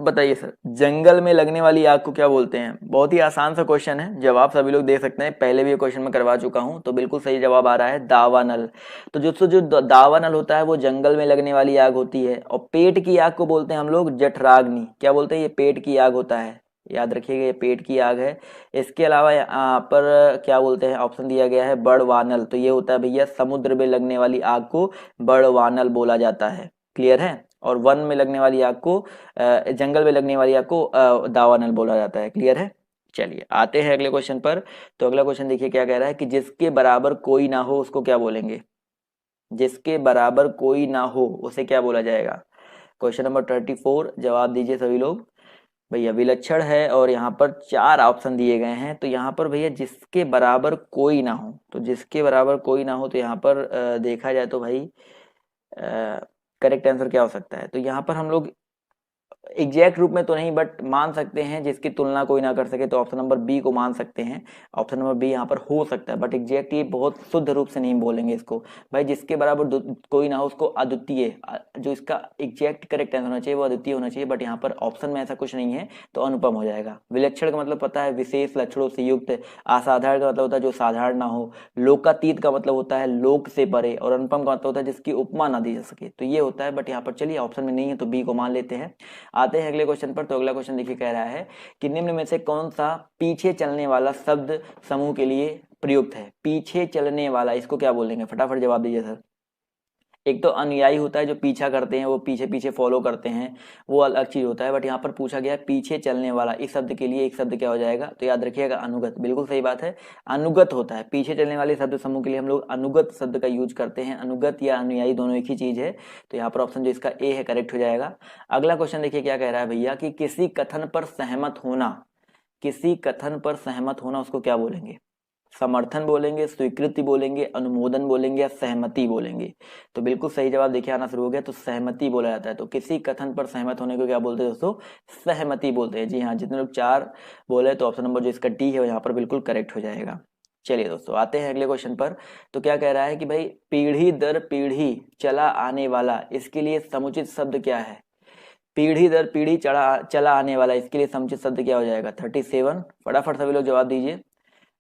बताइए सर, जंगल में लगने वाली आग को क्या बोलते हैं? बहुत ही आसान सा क्वेश्चन है, जवाब सभी लोग दे सकते हैं। पहले भी ये क्वेश्चन मैं करवा चुका हूं। तो बिल्कुल सही जवाब आ रहा है दावानल। तो जो दावानल होता है वो जंगल में लगने वाली आग होती है। और पेट की आग को बोलते हैं हम लोग जठराग्नि। क्या बोलते हैं? ये पेट की आग होता है। याद रखिएगा ये पेट की आग है। इसके अलावा यहाँ पर क्या बोलते हैं? ऑप्शन दिया गया है बड़वानल। तो ये होता है भैया समुद्र में लगने वाली आग को बड़वानल बोला जाता है। क्लियर है? और वन में लगने वाली आग को, जंगल में लगने वाली आग को दावानल बोला जाता है। क्लियर है? चलिए आते हैं अगले क्वेश्चन पर। तो अगला क्वेश्चन देखिए क्या कह रहा है कि जिसके बराबर कोई ना हो उसको क्या बोलेंगे? जिसके बराबर कोई ना हो उसे क्या बोला जाएगा? क्वेश्चन नंबर 34, जवाब दीजिए सभी लोग। भैया विलक्षण है और यहाँ पर 4 ऑप्शन दिए गए हैं। तो यहाँ पर भैया जिसके बराबर कोई ना हो, तो जिसके बराबर कोई ना हो, तो यहाँ पर देखा जाए तो भाई करेक्ट आंसर क्या हो सकता है? तो यहाँ पर हम लोग एग्जैक्ट रूप में तो नहीं बट मान सकते हैं जिसकी तुलना कोई ना कर सके, तो ऑप्शन नंबर बी को मान सकते हैं। ऑप्शन नंबर बी यहाँ पर हो सकता है, बट एग्जैक्ट ये बहुत शुद्ध रूप से नहीं बोलेंगे इसको। भाई जिसके बराबर कोई ना हो उसको अद्वितीय, जो इसका एग्जैक्ट करेक्ट आंसर होना चाहिए वो अद्वितीय होना चाहिए, बट यहाँ पर ऑप्शन में ऐसा कुछ नहीं है तो अनुपम हो जाएगा। विलक्षण का मतलब पता है विशेष लक्षणों से युक्त। असाधारण का मतलब होता है जो साधारण ना हो। लोकातीत का मतलब होता है लोक से परे। और अनुपम का मतलब होता है जिसकी उपमा ना दी जा सके। तो ये होता है, बट यहाँ पर चलिए ऑप्शन में नहीं है तो बी को मान लेते हैं। आते हैं अगले क्वेश्चन पर। तो अगला क्वेश्चन देखिए कह रहा है कि निम्न में से कौन सा पीछे चलने वाला शब्द समूह के लिए प्रयुक्त है? पीछे चलने वाला इसको क्या बोलेंगे? फटाफट जवाब दीजिए सर। एक तो अनुयायी होता है जो पीछा करते हैं, वो पीछे पीछे फॉलो करते हैं, वो अलग चीज होता है। बट यहाँ पर पूछा गया पीछे चलने वाला, इस शब्द के लिए एक शब्द क्या हो जाएगा? तो याद रखिएगा अनुगत। बिल्कुल सही बात है, अनुगत होता है। पीछे चलने वाले शब्द समूह के लिए हम लोग अनुगत शब्द का यूज करते हैं। अनुगत या अनुयायी दोनों एक ही चीज है। तो यहाँ पर ऑप्शन जो इसका ए है करेक्ट हो जाएगा। अगला क्वेश्चन देखिए क्या कह रहा है भैया कि किसी कथन पर सहमत होना, किसी कथन पर सहमत होना उसको क्या बोलेंगे? समर्थन बोलेंगे, स्वीकृति बोलेंगे, अनुमोदन बोलेंगे, या सहमति बोलेंगे? तो बिल्कुल सही जवाब देखिए आना शुरू हो गया। तो सहमति बोला जाता है। तो किसी कथन पर सहमत होने को क्या बोलते हैं दोस्तों? सहमति बोलते हैं। जी हाँ, जितने लोग 4 बोले तो ऑप्शन नंबर जो इसका डी है यहाँ पर बिल्कुल करेक्ट हो जाएगा। चलिए दोस्तों आते हैं अगले क्वेश्चन पर। तो क्या कह रहा है कि भाई पीढ़ी दर पीढ़ी चला आने वाला, इसके लिए समुचित शब्द क्या है? पीढ़ी दर पीढ़ी चला चला आने वाला, इसके लिए समुचित शब्द क्या हो जाएगा? 37। फटाफट सभी लोग जवाब दीजिए।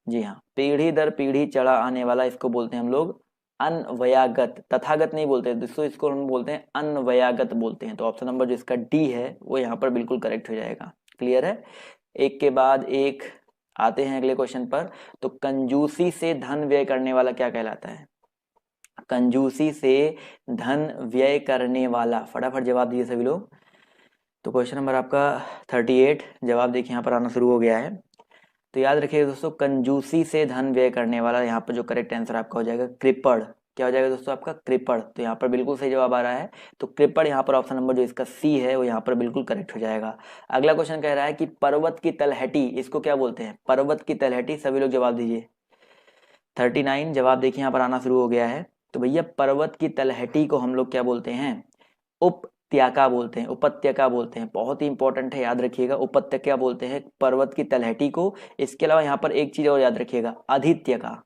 जी हाँ, पीढ़ी दर पीढ़ी चला आने वाला, इसको बोलते हैं हम लोग अन्वयागत। तथागत नहीं बोलते दोस्तों, इसको हम बोलते हैं अन्वयागत बोलते हैं। तो ऑप्शन नंबर जो इसका डी है वो यहाँ पर बिल्कुल करेक्ट हो जाएगा। क्लियर है? एक के बाद एक आते हैं अगले क्वेश्चन पर। तो कंजूसी से धन व्यय करने वाला क्या कहलाता है? कंजूसी से धन व्यय करने वाला, फटाफट जवाब दीजिए सभी लोग। तो क्वेश्चन नंबर आपका 38, जवाब देखिए यहाँ पर आना शुरू हो गया है। तो याद रखिएगा दोस्तों, कंजूसी से धन व्यय करने वाला, यहाँ पर जो करेक्ट आंसर आपका हो जाएगा कृपण। क्या हो जाएगा दोस्तों आपका? कृपण। तो यहाँ पर बिल्कुल सही जवाब आ रहा है। तो कृपण यहाँ पर ऑप्शन नंबर जो इसका सी है वो यहाँ पर बिल्कुल करेक्ट हो जाएगा। अगला क्वेश्चन कह रहा है कि पर्वत की तलहटी, इसको क्या बोलते हैं? पर्वत की तलहटी, सभी लोग जवाब दीजिए। 39, जवाब देखिए यहाँ पर आना शुरू हो गया है। तो भैया पर्वत की तलहटी को हम लोग क्या बोलते हैं? उपत्यका बोलते हैं, उपत्यका बोलते हैं। बहुत ही इंपॉर्टेंट है, याद रखिएगा। उपत्यका बोलते हैं पर्वत की तलहटी को। इसके अलावा यहाँ पर एक चीज और याद रखिएगा, अधित्यका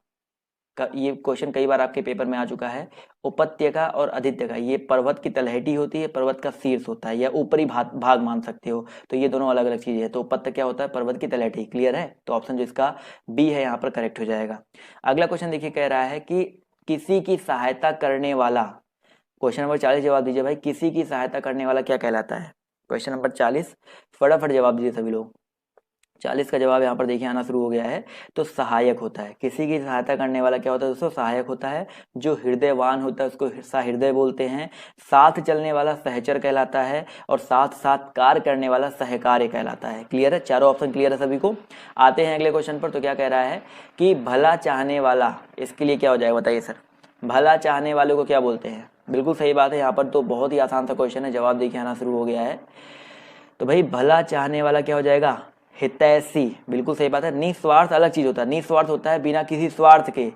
का ये क्वेश्चन कई बार आपके पेपर में आ चुका है। उपत्यका और अधित्यका, ये पर्वत की तलहटी होती है, पर्वत का शीर्ष होता है, या ऊपरी भाग मान सकते हो। तो ये दोनों अलग अलग चीजें हैं। तो उपत्यका होता है पर्वत की तलहटी। क्लियर है? तो ऑप्शन जो इसका बी है यहाँ पर करेक्ट हो जाएगा। अगला क्वेश्चन देखिए, कह रहा है कि किसी की सहायता करने वाला, क्वेश्चन नंबर 40 जवाब दीजिए भाई। किसी की सहायता करने वाला क्या कहलाता है? क्वेश्चन नंबर 40, फटाफट जवाब दीजिए सभी लोग। 40 का जवाब यहाँ पर देखिए आना शुरू हो गया है। तो सहायक होता है। किसी की सहायता करने वाला क्या होता है दोस्तों? सहायक होता है। जो हृदयवान होता है उसको सहृदय बोलते हैं। साथ चलने वाला सहचर कहलाता है। और साथ साथ कार्य करने वाला सहकार्य कहलाता है। क्लियर है? चारों ऑप्शन क्लियर है सभी को? आते हैं अगले क्वेश्चन पर। तो क्या कह रहा है कि भला चाहने वाला, इसके लिए क्या हो जाएगा बताइए सर? भला चाहने वाले को क्या बोलते हैं? बिल्कुल सही बात है। यहाँ पर तो बहुत ही आसान सा क्वेश्चन है, जवाब देखिए आना शुरू हो गया है। तो भाई भला चाहने वाला क्या हो जाएगा? हितैषी। बिल्कुल सही बात है। निस्वार्थ अलग चीज होता है, निस्वार्थ होता है बिना किसी स्वार्थ के।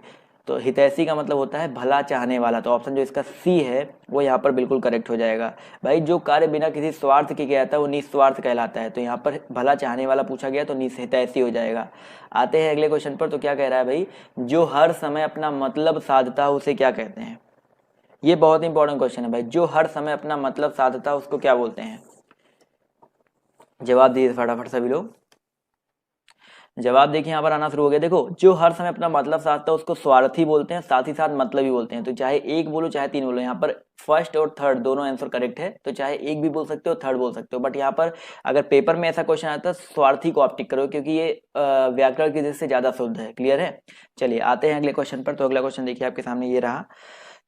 तो हितैषी का मतलब होता है भला चाहने वाला। तो ऑप्शन जो इसका सी है वो यहाँ पर बिल्कुल करेक्ट हो जाएगा। भाई जो कार्य बिना किसी स्वार्थ के किया जाता है वो निस्वार्थ कहलाता है। तो यहाँ पर भला चाहने वाला पूछा गया तो हितैषी हो जाएगा। आते हैं अगले क्वेश्चन पर। तो क्या कह रहा है भाई? जो हर समय अपना मतलब साधता है उसे क्या कहते हैं? ये बहुत इंपॉर्टेंट क्वेश्चन है भाई। जो हर समय अपना मतलब साधता है उसको क्या बोलते हैं? जवाब दीजिए फटाफट सभी लोग। जवाब देखिए यहाँ पर आना शुरू हो गया। देखो, जो हर समय अपना मतलब साधता है उसको स्वार्थी बोलते हैं, साथ ही साथ मतलबी बोलते हैं। तो चाहे एक बोलो चाहे तीन बोलो, यहाँ पर फर्स्ट और थर्ड दोनों आंसर करेक्ट है। तो चाहे एक भी बोल सकते हो, थर्ड बोल सकते हो। बट यहाँ पर अगर पेपर में ऐसा क्वेश्चन आता है स्वार्थी को आप टिक करो, क्योंकि ये व्याकरण की दृष्टि से ज्यादा शुद्ध है। क्लियर है? चलिए आते हैं अगले क्वेश्चन पर। तो अगला क्वेश्चन देखिए आपके सामने ये रहा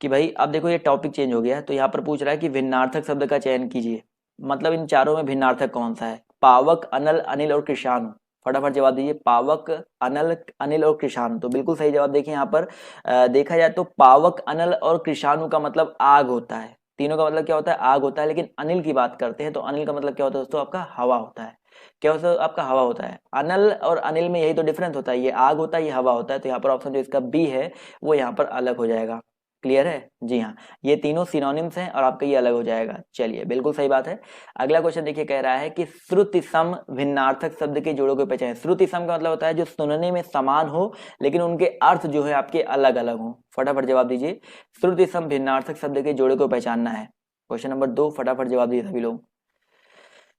कि भाई अब देखो ये टॉपिक चेंज हो गया है। तो यहाँ पर पूछ रहा है कि भिन्नार्थक शब्द का चयन कीजिए। मतलब इन चारों में भिन्नार्थक कौन सा है? पावक, अनल, अनिल और कृषाणु। फटाफट जवाब दीजिए। पावक, अनल, अनिल और कृषाणु। तो बिल्कुल सही जवाब देखिए यहाँ पर। देखा जाए तो पावक, अनल और कृषाणु का मतलब आग होता है। तीनों का मतलब क्या होता है? आग होता है। लेकिन अनिल की बात करते हैं तो अनिल का मतलब क्या होता है दोस्तों? आपका हवा होता है। क्या होता है आपका? हवा होता है। अनल और अनिल में यही तो डिफरेंस होता है, ये आग होता है, ये हवा होता है। तो यहाँ पर ऑप्शन जो इसका बी है वो यहाँ पर अलग हो जाएगा। क्लियर है? जी हाँ, ये तीनों सिनोनिम्स हैं और आपका ये अलग हो जाएगा। चलिए बिल्कुल सही बात है। अगला क्वेश्चन देखिए, कह रहा है कि श्रुति सम भिन्नार्थक शब्द के जोड़ों को पहचानें। श्रुति सम का मतलब होता है जो सुनने में समान हो लेकिन उनके अर्थ जो है आपके अलग अलग हो। फटाफट जवाब दीजिए। श्रुति सम भिन्नार्थक शब्द के जोड़े को पहचानना है। क्वेश्चन नंबर 2, फटाफट जवाब दीजिए सभी लोग।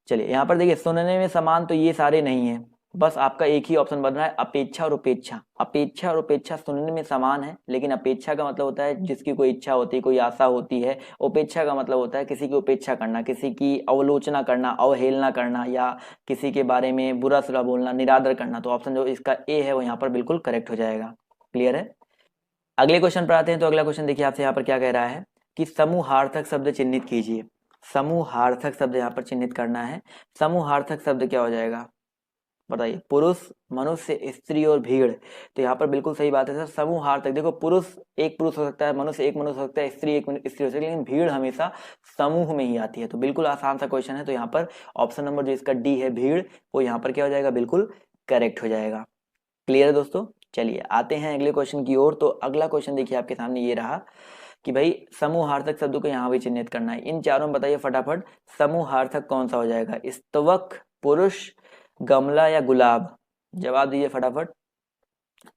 चलिए यहाँ पर देखिए, सुनने में समान तो ये सारे नहीं है, बस आपका एक ही ऑप्शन बन रहा है, अपेक्षा और उपेक्षा। अपेक्षा और उपेक्षा सुनने में समान है, लेकिन अपेक्षा का मतलब होता है जिसकी कोई इच्छा होती है, कोई आशा होती है। उपेक्षा का मतलब होता है किसी की उपेक्षा करना, किसी की अवलोचना करना, अवहेलना करना, या किसी के बारे में बुरा सुरा बोलना, निरादर करना। तो ऑप्शन जो इसका ए है वो यहाँ पर बिल्कुल करेक्ट हो जाएगा। क्लियर है? अगले क्वेश्चन पर आते हैं। तो अगला क्वेश्चन देखिए आपसे यहाँ पर क्या कह रहा है कि समूहार्थक शब्द चिन्हित कीजिए। समूहार्थक शब्द यहाँ पर चिन्हित करना है। समूहार्थक शब्द क्या हो जाएगा बताइए? पुरुष, मनुष्य, स्त्री और भीड़। तो यहाँ पर बिल्कुल सही बात है सर। समूहार्थक, देखो पुरुष एक पुरुष हो सकता है, मनुष्य एक मनुष्य हो सकता है, स्त्री एक स्त्री हो सकती है, लेकिन भीड़ हमेशा समूह में ही आती है। तो बिल्कुल आसान सा क्वेश्चन है। तो यहाँ पर ऑप्शन नंबर जो इसका डी है भीड़, वो यहाँ पर क्या हो जाएगा? बिल्कुल करेक्ट हो जाएगा। क्लियर है दोस्तों? चलिए आते हैं अगले क्वेश्चन की ओर। तो अगला क्वेश्चन देखिए आपके सामने ये रहा कि भाई समूहार्थक शब्दों को यहाँ भी चिन्हित करना है। इन चारों में बताइए फटाफट समूहार्थक कौन सा हो जाएगा? स्तवक, पुरुष, गमला या गुलाब। जवाब दीजिए फटाफट।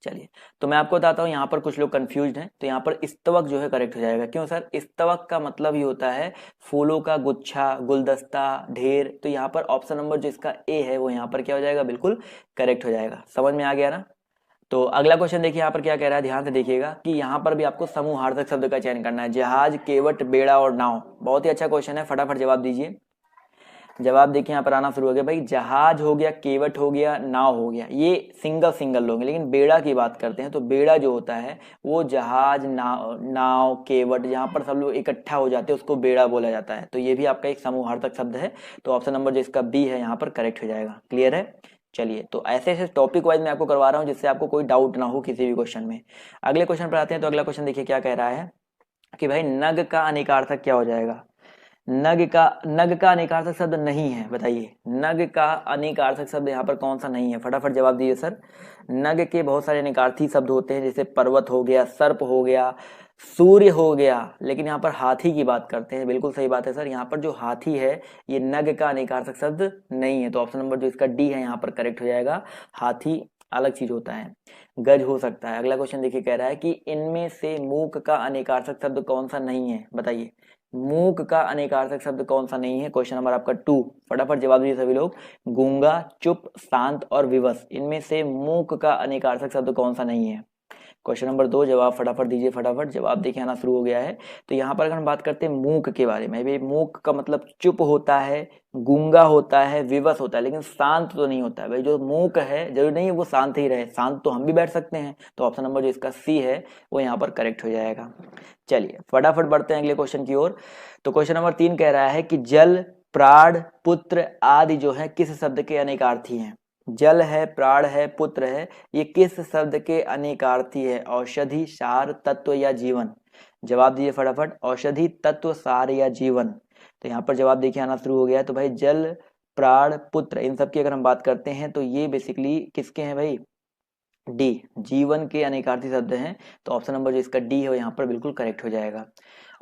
चलिए, तो मैं आपको बताता हूँ, यहाँ पर कुछ लोग कंफ्यूज्ड हैं, तो यहाँ पर स्तवक जो है करेक्ट हो जाएगा। क्यों सर? स्तवक का मतलब ही होता है फूलों का गुच्छा, गुलदस्ता, ढेर। तो यहाँ पर ऑप्शन नंबर जो इसका ए है वो यहाँ पर क्या हो जाएगा, बिल्कुल करेक्ट हो जाएगा। समझ में आ गया ना? तो अगला क्वेश्चन देखिए यहाँ पर क्या कह रहा है, ध्यान से देखिएगा कि यहाँ पर भी आपको समूहार्थक शब्द का चयन करना है। जहाज, केवट, बेड़ा और नाव। बहुत ही अच्छा क्वेश्चन है, फटाफट जवाब दीजिए। जवाब देखिए यहाँ पर आना शुरू हो गया भाई। जहाज हो गया, केवट हो गया, नाव हो गया, ये सिंगल सिंगल लोग हैं। लेकिन बेड़ा की बात करते हैं तो बेड़ा जो होता है वो जहाज, नाव, केवट, जहाँ पर सब लोग इकट्ठा हो जाते हैं उसको बेड़ा बोला जाता है। तो ये भी आपका एक समूहार्थक शब्द है। तो ऑप्शन नंबर जो इसका बी है यहाँ पर करेक्ट हो जाएगा। क्लियर है? चलिए, तो ऐसे ऐसे टॉपिक वाइज मैं आपको करवा रहा हूँ जिससे आपको कोई डाउट ना हो किसी भी क्वेश्चन में। अगले क्वेश्चन पर आते हैं। तो अगला क्वेश्चन देखिए क्या कह रहा है कि भाई नग का अनेकार्थक क्या हो जाएगा। नग का अनेकार्थक शब्द नहीं है, बताइए। नग का अनेकार्थक शब्द यहाँ पर कौन सा नहीं है, फटाफट जवाब दीजिए सर। नग के बहुत सारे अनेकार्थी शब्द होते हैं, जैसे पर्वत हो गया, सर्प हो गया, सूर्य हो गया, लेकिन यहाँ पर हाथी की बात करते हैं। बिल्कुल सही बात है सर, यहाँ पर जो हाथी है ये नग का अनेकार्थक शब्द नहीं है। तो ऑप्शन नंबर जो इसका डी है यहाँ पर करेक्ट हो जाएगा। हाथी अलग चीज होता है, गज हो सकता है। अगला क्वेश्चन देखिए कह रहा है कि इनमें से मूक का अनेकार्थक शब्द कौन सा नहीं है, बताइए। मूक का अनेकार्थक शब्द कौन सा नहीं है, क्वेश्चन नंबर आपका 2। फटाफट जवाब दीजिए सभी लोग। गूंगा, चुप, शांत और विवश, इनमें से मूक का अनेकार्थक शब्द कौन सा नहीं है। क्वेश्चन नंबर 2 जवाब फटाफट दीजिए, फटाफट जवाब देखिए आना शुरू हो गया है। तो यहाँ पर अगर हम बात करते हैं मूक के बारे में, भाई मूक का मतलब चुप होता है, गूंगा होता है, विवश होता है, लेकिन शांत तो नहीं होता है। भाई जो मूक है जरूरी नहीं है वो शांत ही रहे, शांत तो हम भी बैठ सकते हैं। तो ऑप्शन नंबर जो इसका सी है वो यहाँ पर करेक्ट हो जाएगा। चलिए फटाफट बढ़ते हैं अगले क्वेश्चन की ओर। तो क्वेश्चन नंबर 3 कह रहा है कि जल, प्राण, पुत्र आदि जो है किस शब्द के अनेकार्थी हैं। जल है, प्राण है, पुत्र है, ये किस शब्द के अनेकार्थी है। औषधि, सार, तत्व या जीवन। जवाब दीजिए फटाफट। औषधि, तत्व, सार या जीवन। तो यहाँ पर जवाब देखिए आना शुरू हो गया है। तो भाई जल, प्राण, पुत्र, इन सब की अगर हम बात करते हैं तो ये बेसिकली किसके हैं भाई, डी, जीवन के अनेकार्थी शब्द हैं। तो ऑप्शन नंबर जो इसका डी है वो यहाँ पर बिल्कुल करेक्ट हो जाएगा।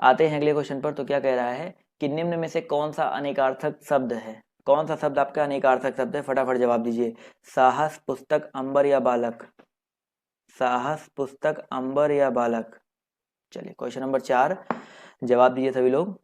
आते हैं अगले क्वेश्चन पर। तो क्या कह रहा है कि निम्न में से कौन सा अनेकार्थक शब्द है, कौन सा शब्द आपका अनेकार्थक शब्द है, फटाफट जवाब दीजिए। साहस, पुस्तक, अंबर या बालक। साहस, पुस्तक, अंबर या बालक। चलिए क्वेश्चन नंबर 4 जवाब दीजिए सभी लोग।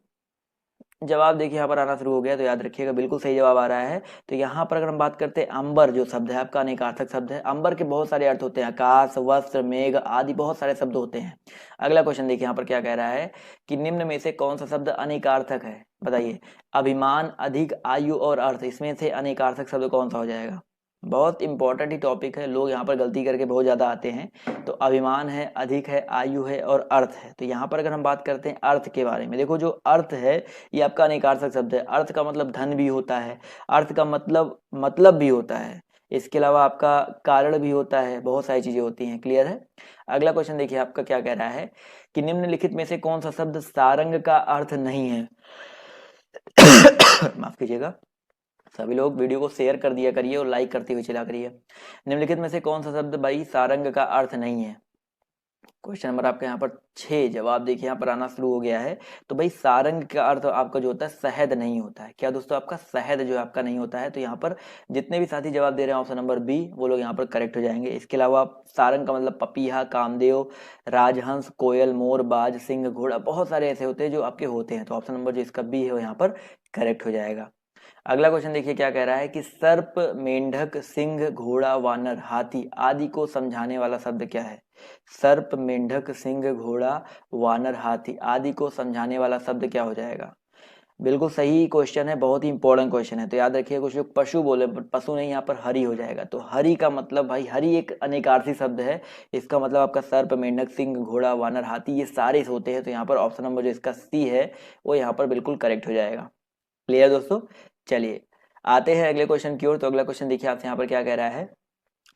जवाब देखिए यहाँ पर आना शुरू हो गया, तो याद रखिएगा बिल्कुल सही जवाब आ रहा है। तो यहाँ पर अगर हम बात करते हैं अंबर जो शब्द है आपका अनेकार्थक शब्द है। अंबर के बहुत सारे अर्थ होते हैं, आकाश, वस्त्र, मेघ आदि बहुत सारे शब्द होते हैं। अगला क्वेश्चन देखिए यहाँ पर क्या कह रहा है कि निम्न में से कौन सा शब्द अनेकार्थक है, बताइए। अभिमान, अधिक, आयु और अर्थ, इसमें से अनेकार्थक शब्द कौन सा हो जाएगा। बहुत इंपॉर्टेंट ही टॉपिक है, लोग यहाँ पर गलती करके बहुत ज्यादा आते हैं। तो अभिमान है, अधिक है, आयु है और अर्थ है। तो यहाँ पर अगर हम बात करते हैं अर्थ के बारे में, देखो जो अर्थ है ये आपका अनेकार्थक शब्द है। अर्थ का मतलब धन भी होता है, अर्थ का मतलब भी होता है, इसके अलावा आपका कारण भी होता है, बहुत सारी चीजें होती हैं। क्लियर है? अगला क्वेश्चन देखिए आपका क्या कह रहा है कि निम्नलिखित में से कौन सा शब्द सारंग का अर्थ नहीं है। माफ कीजिएगा, सभी लोग वीडियो को शेयर कर दिया करिए और लाइक करते हुए चला करिए। निम्नलिखित में से कौन सा शब्द भाई सारंग का अर्थ नहीं है। क्वेश्चन नंबर आपका यहाँ पर 6 जवाब देखिए यहाँ पर आना शुरू हो गया है। तो भाई सारंग का अर्थ आपका जो होता है शहद नहीं होता है। क्या दोस्तों, आपका शहद जो है आपका नहीं होता है। तो यहाँ पर जितने भी साथी जवाब दे रहे हैं ऑप्शन नंबर बी, वो लोग यहाँ पर करेक्ट हो जाएंगे। इसके अलावा सारंग का मतलब पपीहा, कामदेव, राजहंस, कोयल, मोर, बाज, सिंह, घोड़ा, बहुत सारे ऐसे होते हैं जो आपके होते हैं। तो ऑप्शन नंबर जो इसका बी है वो यहाँ पर करेक्ट हो जाएगा। अगला क्वेश्चन देखिए क्या कह रहा है कि सर्प, मेंढक, सिंह, घोड़ा, वानर, हाथी आदि को समझाने वाला शब्द क्या है। सर्प, मेंढक, सिंह, घोड़ा, वानर, हाथी आदि को समझाने वाला शब्द क्या हो जाएगा। बिल्कुल सही क्वेश्चन है, बहुत ही इंपॉर्टेंट क्वेश्चन है। तो याद रखिए, कुछ लोग पशु बोले, पशु नहीं, यहाँ पर हरि हो जाएगा। तो हरि का मतलब भाई, हरि एक अनेकार्थी शब्द है, इसका मतलब आपका सर्प, मेंढक, सिंह, घोड़ा, वानर, हाथी ये सारे होते हैं। तो यहाँ पर ऑप्शन नंबर जो इसका सी है वो यहाँ पर बिल्कुल करेक्ट हो जाएगा। क्लियर दोस्तों? चलिए आते हैं अगले क्वेश्चन की ओर। तो अगला क्वेश्चन देखिए आपसे यहाँ पर क्या कह रहा है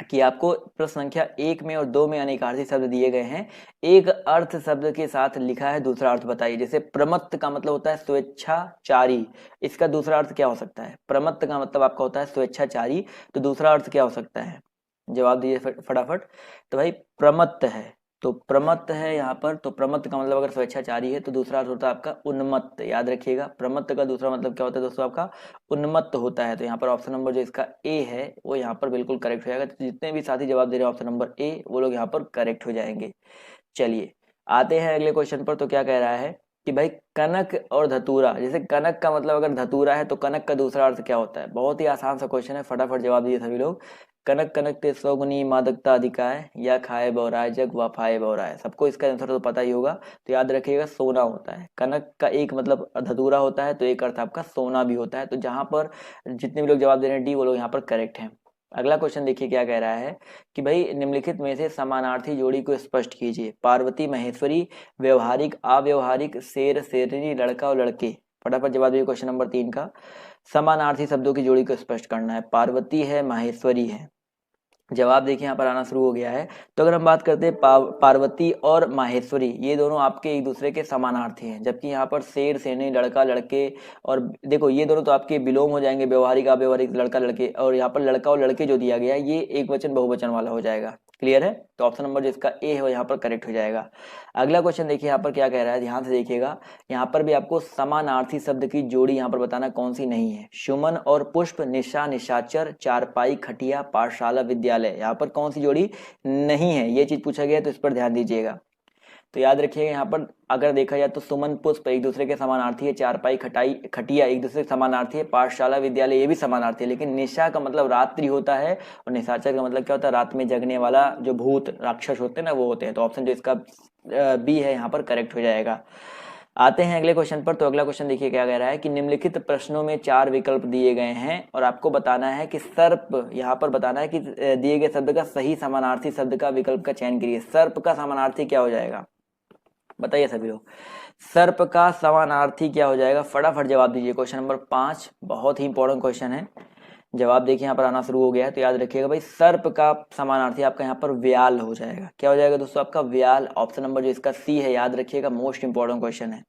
कि आपको प्रश्न संख्या 1 में और 2 में अनेकार्थी शब्द दिए गए हैं, एक अर्थ शब्द के साथ लिखा है, दूसरा अर्थ बताइए। जैसे प्रमत्त का मतलब होता है स्वेच्छाचारी, इसका दूसरा अर्थ क्या हो सकता है। प्रमत्त का मतलब आपका होता है स्वेच्छाचारी, तो दूसरा अर्थ क्या हो सकता है, जवाब दीजिए फटाफट। तो भाई प्रमत्त है, तो प्रमत्त है यहाँ पर, तो प्रमत्त का मतलब अगर स्वेच्छाचारी है तो दूसरा अर्थ होता है आपका उन्मत्त। याद रखिएगा, प्रमत्त का दूसरा मतलब क्या होता है दोस्तों, आपका उन्मत्त होता है। तो यहाँ पर ऑप्शन नंबर जो इसका ए है वो यहाँ पर बिल्कुल करेक्ट हो जाएगा। तो जितने भी साथी जवाब दे रहे हैं ऑप्शन नंबर ए, वो लोग यहाँ पर करेक्ट हो जाएंगे। चलिए आते हैं अगले क्वेश्चन पर। तो क्या कह रहा है कि भाई कनक और धतूरा, जैसे कनक का मतलब अगर धतूरा है तो कनक का दूसरा अर्थ क्या होता है। बहुत ही आसान सा क्वेश्चन है, फटाफट जवाब दीजिए सभी लोग। कनक कनक ते सौगुनी मादकता अधिकाय, या खाए बौराय जग वफाए बौराय। सबको इसका आंसर तो पता ही होगा। तो याद रखिएगा सोना होता है। कनक का एक मतलब धतूरा होता है, तो एक अर्थ आपका सोना भी होता है। तो जहां पर जितने भी लोग जवाब दे रहे हैं डी, वो लोग यहाँ पर करेक्ट हैं। अगला क्वेश्चन देखिए क्या कह रहा है कि भाई निम्नलिखित में से समानार्थी जोड़ी को स्पष्ट कीजिए। पार्वती महेश्वरी, व्यवहारिक अव्यवहारिक, शेर शेरनी, लड़का और लड़के। फटाफट जवाब दीजिए क्वेश्चन नंबर 3 का। समानार्थी शब्दों की जोड़ी को स्पष्ट करना है। पार्वती है, माहेश्वरी है। जवाब देखिए यहाँ पर आना शुरू हो गया है। तो अगर हम बात करते हैं पार्वती और माहेश्वरी, ये दोनों आपके एक दूसरे के समानार्थी हैं। जबकि यहाँ पर शेर शेरनी, लड़का लड़के, और देखो ये दोनों तो आपके विलोम हो जाएंगे, व्यवहारिक अव्यवहारिक, लड़का लड़के। और यहाँ पर लड़का और लड़के जो दिया गया है ये एक वचन बहुवचन वाला हो जाएगा। क्लियर है। तो ऑप्शन नंबर जो इसका ए है वो यहाँ पर करेक्ट हो जाएगा। अगला क्वेश्चन देखिए यहाँ पर क्या कह रहा है, ध्यान से देखिएगा। यहाँ पर भी आपको समानार्थी शब्द की जोड़ी यहाँ पर बताना कौन सी नहीं है। सुमन और पुष्प, निशा निशाचर, चारपाई खटिया, पाठशाला विद्यालय। यहाँ पर कौन सी जोड़ी नहीं है, ये चीज पूछा गया है, तो इस पर ध्यान दीजिएगा। तो याद रखिएगा यहाँ पर अगर देखा जाए तो सुमन पुष्प एक दूसरे के समानार्थी है, चारपाई खटाई खटिया एक दूसरे के समानार्थी है, पाठशाला विद्यालय ये भी समानार्थी है। लेकिन निशा का मतलब रात्रि होता है, और निशाचर का मतलब क्या होता है, रात में जगने वाला जो भूत राक्षस होते हैं ना, वो होते हैं। तो ऑप्शन जो इसका बी है यहाँ पर करेक्ट हो जाएगा। आते हैं अगले क्वेश्चन पर। तो अगला क्वेश्चन देखिए क्या कह रहा है कि निम्नलिखित प्रश्नों में 4 विकल्प दिए गए हैं और आपको बताना है कि सर्प, यहाँ पर बताना है कि दिए गए शब्द का सही समानार्थी शब्द का विकल्प का चयन करिए। सर्प का समानार्थी क्या हो जाएगा, बताइए सभी लोग। सर्प का समानार्थी क्या हो जाएगा, फटाफट जवाब दीजिए। क्वेश्चन नंबर 5 बहुत ही इंपॉर्टेंट क्वेश्चन है। जवाब देखिए यहाँ पर आना शुरू हो गया है। तो याद रखिएगा भाई, सर्प का समानार्थी आपका यहाँ पर व्याल हो जाएगा। क्या हो जाएगा दोस्तों, आपका व्याल। ऑप्शन नंबर जो इसका सी है, याद रखिएगा, मोस्ट इंपॉर्टेंट क्वेश्चन है।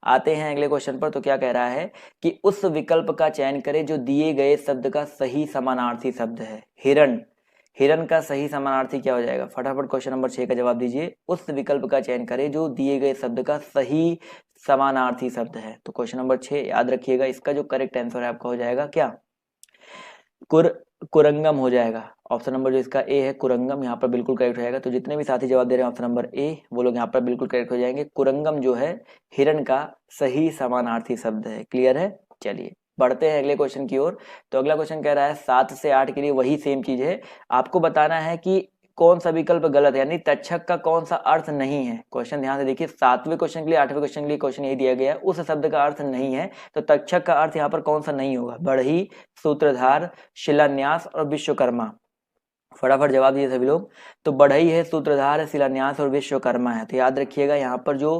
आते हैं अगले क्वेश्चन पर। तो क्या कह रहा है कि उस विकल्प का चयन करें जो दिए गए शब्द का सही समानार्थी शब्द है। हिरण, हिरण का सही समानार्थी क्या हो जाएगा, फटाफट क्वेश्चन नंबर 6 का जवाब दीजिए। उस विकल्प का चयन करें जो दिए गए शब्द का सही समानार्थी शब्द है। तो क्वेश्चन नंबर 6 याद रखिएगा, इसका जो करेक्ट आंसर है आपका हो जाएगा क्या, कुरंगम हो जाएगा। ऑप्शन नंबर जो इसका ए है कुरंगम, यहाँ पर बिल्कुल करेक्ट हो जाएगा। तो जितने भी साथी जवाब दे रहे हैं ऑप्शन नंबर ए, वो लोग यहाँ पर बिल्कुल करेक्ट हो जाएंगे। कुरंगम जो है हिरण का सही समानार्थी शब्द है। क्लियर है। चलिए बढ़ते हैं अगले क्वेश्चन की ओर। तो अगला क्वेश्चन कह रहा है 7 से 8 के लिए वही सेम चीज है, आपको बताना है कि कौन सा विकल्प गलत है, यानी तक्षक का कौन सा अर्थ नहीं है। क्वेश्चन ध्यान से देखिए, 7वें क्वेश्चन के लिए 8वें क्वेश्चन के लिए क्वेश्चन यही दिया गया है, उस शब्द का अर्थ नहीं है। तो तक्षक का अर्थ यहाँ पर कौन सा नहीं होगा, बढ़ई, सूत्रधार, शिलान्यास और विश्वकर्मा। फटाफट जवाब दिए सभी लोग। तो बढ़ई है, सूत्रधार है, शिलान्यास और विश्वकर्मा है। तो याद रखिएगा यहाँ पर जो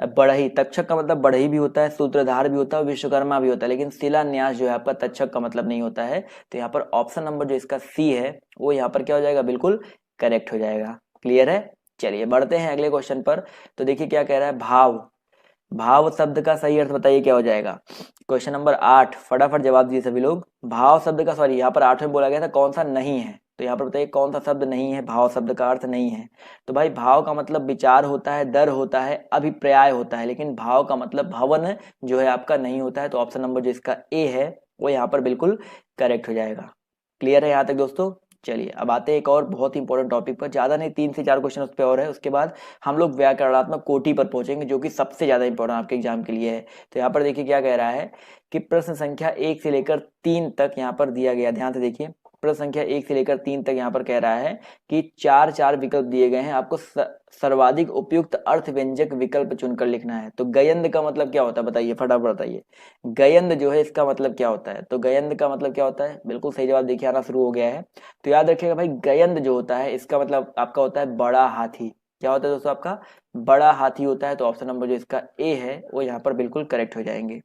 बढ़ई, तक्षक का मतलब बढ़ई भी होता है, सूत्रधार भी होता है, विश्वकर्मा भी होता है, लेकिन शिलान्यास जो है आपका तक्षक का मतलब नहीं होता है। तो यहाँ पर ऑप्शन नंबर जो इसका सी है वो यहाँ पर क्या हो जाएगा, बिल्कुल करेक्ट हो जाएगा। क्लियर है। चलिए बढ़ते हैं अगले क्वेश्चन पर। तो देखिए क्या कह रहा है, भाव, भाव शब्द का सही अर्थ बताइए क्या हो जाएगा। क्वेश्चन नंबर 8, फटाफट जवाब दिए सभी लोग। भाव शब्द का, सॉरी यहाँ पर 8 में बोला गया था कौन सा नहीं है, तो यहाँ पर बताइए कौन सा शब्द नहीं है, भाव शब्द का अर्थ नहीं है। तो भाई भाव का मतलब विचार होता है, दर होता है, अभिप्राय होता है, लेकिन भाव का मतलब भवन जो है आपका नहीं होता है। तो ऑप्शन नंबर जो इसका ए है वो यहाँ पर बिल्कुल करेक्ट हो जाएगा। क्लियर है यहाँ तक दोस्तों। चलिए अब आते हैं एक और बहुत ही इंपॉर्टेंट टॉपिक पर, ज्यादा नहीं 3 से 4 क्वेश्चन उस पर और है, उसके बाद हम लोग व्याकरणात्मक कोटि पर पहुंचेंगे जो कि सबसे ज्यादा इंपॉर्टेंट आपके एग्जाम के लिए है। तो यहाँ पर देखिए क्या कह रहा है कि प्रश्न संख्या 1 से लेकर 3 तक यहाँ पर दिया गया, ध्यान से देखिए। प्रश्न संख्या 1 से लेकर 3 तक यहाँ पर कह रहा है कि 4 विकल्प दिए गए हैं, आपको सर्वाधिक उपयुक्त अर्थ व्यंजक विकल्प चुनकर लिखना है। तो गयंद का मतलब क्या होता है बताइए, फटाफट बताइए। गयंद जो है इसका मतलब क्या होता है, तो गयंद का मतलब क्या होता है, बिल्कुल सही जवाब देखिए आना शुरू हो गया है। तो याद रखिएगा भाई, गयंद जो होता है इसका मतलब आपका होता है बड़ा हाथी। क्या होता है दोस्तों, आपका बड़ा हाथी होता है। तो ऑप्शन नंबर जो इसका ए है वो यहाँ पर बिल्कुल करेक्ट हो जाएंगे।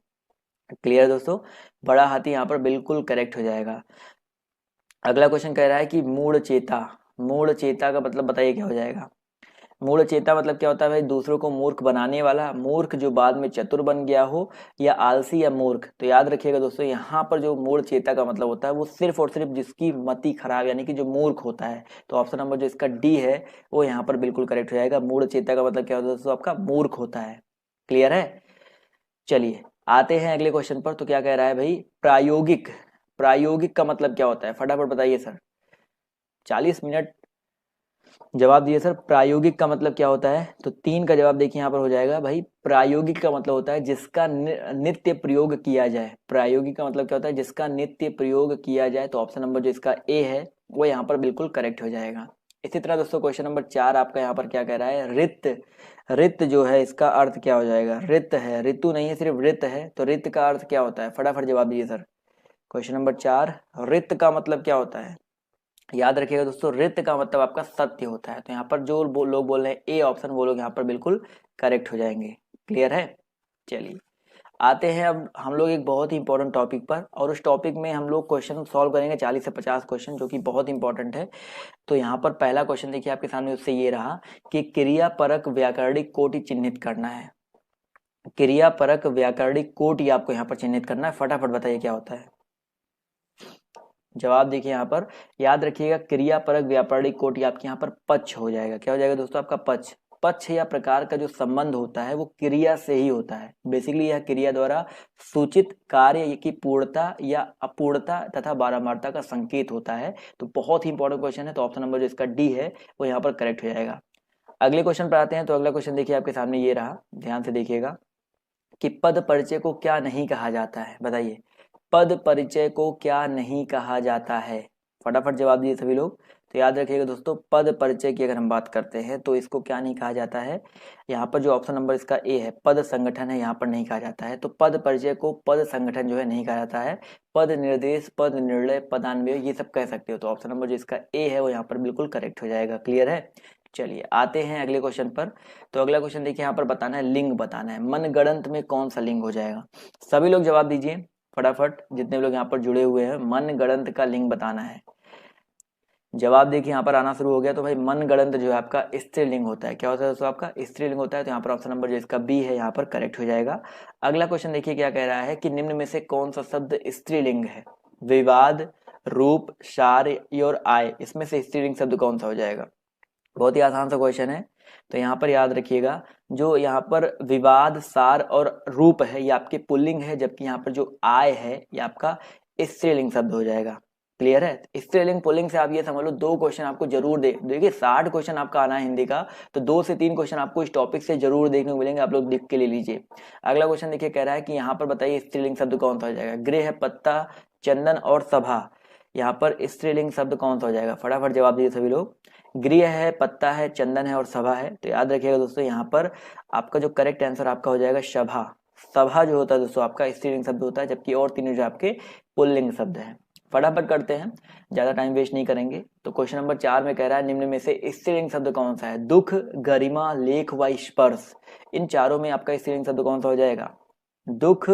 क्लियर दोस्तों, बड़ा हाथी यहाँ पर बिल्कुल करेक्ट हो जाएगा। अगला क्वेश्चन कह रहा है कि मूढ़ चेता, मूढ़ चेता का मतलब बताइए क्या हो जाएगा। मूढ़ चेता मतलब क्या होता है भाई, दूसरों को मूर्ख बनाने वाला, मूर्ख जो बाद में चतुर बन गया हो, या आलसी या मूर्ख। तो याद रखिएगा दोस्तों, यहाँ पर जो मूढ़ चेता का मतलब होता है वो सिर्फ और सिर्फ जिसकी मति खराब, यानी कि जो मूर्ख होता है। तो ऑप्शन नंबर जो इसका डी है वो यहाँ पर बिल्कुल करेक्ट हो जाएगा। मूढ़ चेता का मतलब क्या होता है दोस्तों, आपका मूर्ख होता है। क्लियर है। चलिए आते हैं अगले क्वेश्चन पर। तो क्या कह रहा है भाई, प्रायोगिक। प्रायोगिक का मतलब क्या होता है, फटाफट बताइए सर। 40 मिनट जवाब दिए सर। प्रायोगिक का मतलब क्या होता है, तो 3 का जवाब देखिए यहाँ पर हो जाएगा भाई। प्रायोगिक का मतलब होता है जिसका नित्य प्रयोग किया जाए। प्रायोगिक का मतलब क्या होता है, जिसका नित्य प्रयोग किया जाए। तो ऑप्शन नंबर जो इसका ए है वो यहाँ पर बिल्कुल करेक्ट हो जाएगा। इसी तरह दोस्तों क्वेश्चन नंबर 4 आपका यहाँ पर क्या कह रहा है, रित। रित जो है इसका अर्थ क्या हो जाएगा, रित है, ऋतु नहीं है, सिर्फ रित है। तो रित का अर्थ क्या होता है, फटाफट जवाब दीजिए सर। क्वेश्चन नंबर 4, रित का मतलब क्या होता है। याद रखिएगा दोस्तों, रित का मतलब आपका सत्य होता है। तो यहाँ पर जो लोग बोल रहे हैं ए ऑप्शन, वो लोग यहाँ पर बिल्कुल करेक्ट हो जाएंगे। क्लियर है। चलिए आते हैं अब हम लोग एक बहुत ही इंपॉर्टेंट टॉपिक पर, और उस टॉपिक में हम लोग क्वेश्चन सॉल्व करेंगे 40 से 50 क्वेश्चन, जो कि बहुत इंपॉर्टेंट है। तो यहाँ पर पहला क्वेश्चन देखिए आपके सामने, उससे ये रहा कि क्रियापरक व्याकरणिक कोटि चिन्हित करना है। क्रियापरक व्याकरणिक कोटि आपको यहाँ पर चिन्हित करना है। फटाफट बताइए क्या होता है। जवाब देखिए यहाँ पर, याद रखिएगा क्रियापरक व्यापारिक कोटि आपके यहाँ पर पक्ष हो जाएगा। क्या हो जाएगा दोस्तों, आपका पक्ष। पक्ष या प्रकार का जो संबंध होता है वो क्रिया से ही होता है। बेसिकली यह क्रिया द्वारा सूचित कार्य की पूर्णता या अपूर्णता तथा बारंबारता का संकेत होता है। तो बहुत ही इंपॉर्टेंट क्वेश्चन है। तो ऑप्शन नंबर जो इसका डी है वो यहाँ पर करेक्ट हो जाएगा। अगले क्वेश्चन पर आते हैं। तो अगला क्वेश्चन देखिए आपके सामने ये रहा, ध्यान से देखिएगा कि पद परिचय को क्या नहीं कहा जाता है। बताइए, पद परिचय को क्या नहीं कहा जाता है। फटाफट जवाब दिए सभी लोग। तो याद रखिएगा दोस्तों, पद परिचय की अगर हम बात करते हैं तो इसको क्या नहीं कहा जाता है। यहाँ पर जो ऑप्शन नंबर इसका ए है, पद संगठन है, यहाँ पर नहीं कहा जाता है। तो पद परिचय को पद संगठन जो है नहीं कहा जाता है। पद निर्देश, पद निर्णय, पदान्वय, ये सब कह सकते हो। तो ऑप्शन नंबर जो इसका ए है वो यहाँ पर बिल्कुल करेक्ट हो जाएगा। क्लियर है। चलिए आते हैं अगले क्वेश्चन पर। तो अगला क्वेश्चन देखिए, यहाँ पर बताना है, लिंग बताना है। मनगढ़ंत में कौन सा लिंग हो जाएगा। सभी लोग जवाब दीजिए फटाफट, जितने लोग यहाँ पर जुड़े हुए हैं। मनगढ़ंत का लिंग बताना है। जवाब देखिए यहाँ पर आना शुरू हो गया। तो भाई मनगढ़ंत जो है आपका स्त्रीलिंग होता है। क्या होता है दोस्तों, आपका स्त्रीलिंग होता है। तो यहाँ पर ऑप्शन नंबर जो इसका बी है यहाँ पर करेक्ट हो जाएगा। अगला क्वेश्चन देखिए क्या कह रहा है कि निम्न में से कौन सा शब्द स्त्रीलिंग है। विवाद, रूप, सार और आय, इसमें से स्त्रीलिंग शब्द कौन सा हो जाएगा। बहुत ही आसान सा क्वेश्चन है। तो यहाँ पर याद रखिएगा, जो यहाँ पर विवाद, सार और रूप है ये आपके पुल्लिंग है, जबकि यहाँ पर जो आय है ये आपका स्त्रीलिंग शब्द हो जाएगा। क्लियर है। स्त्रीलिंग पुल्लिंग से आप ये समझ लो 2 क्वेश्चन आपको जरूर देखिए 60 क्वेश्चन आपका आना है हिंदी का, तो 2 से 3 क्वेश्चन आपको इस टॉपिक से जरूर देखने को मिलेंगे। आप लोग लिख के ले लीजिए। अगला क्वेश्चन देखिए कह रहा है कि यहाँ पर बताइए स्त्रीलिंग शब्द कौन सा हो जाएगा। गृह, पत्ता, चंदन और सभा, यहाँ पर स्त्रीलिंग शब्द कौन सा हो जाएगा। फटाफट जवाब दीजिए सभी लोग। गृह है, पत्ता है, चंदन है और सभा है। तो याद रखिएगा दोस्तों, यहाँ पर आपका जो करेक्ट आंसर आपका हो जाएगा सभा। सभा जो होता है दोस्तों आपका स्त्रीलिंग शब्द होता है, जबकि और तीनों जो आपके पुल्लिंग शब्द हैं। फटाफट करते हैं, ज्यादा टाइम वेस्ट नहीं करेंगे। तो क्वेश्चन नंबर 4 में कह रहा है निम्न में से स्त्रीलिंग शब्द कौन सा है। दुख, गरिमा, लेख व स्पर्श, इन चारों में आपका स्त्रीलिंग शब्द कौन सा हो जाएगा। दुख,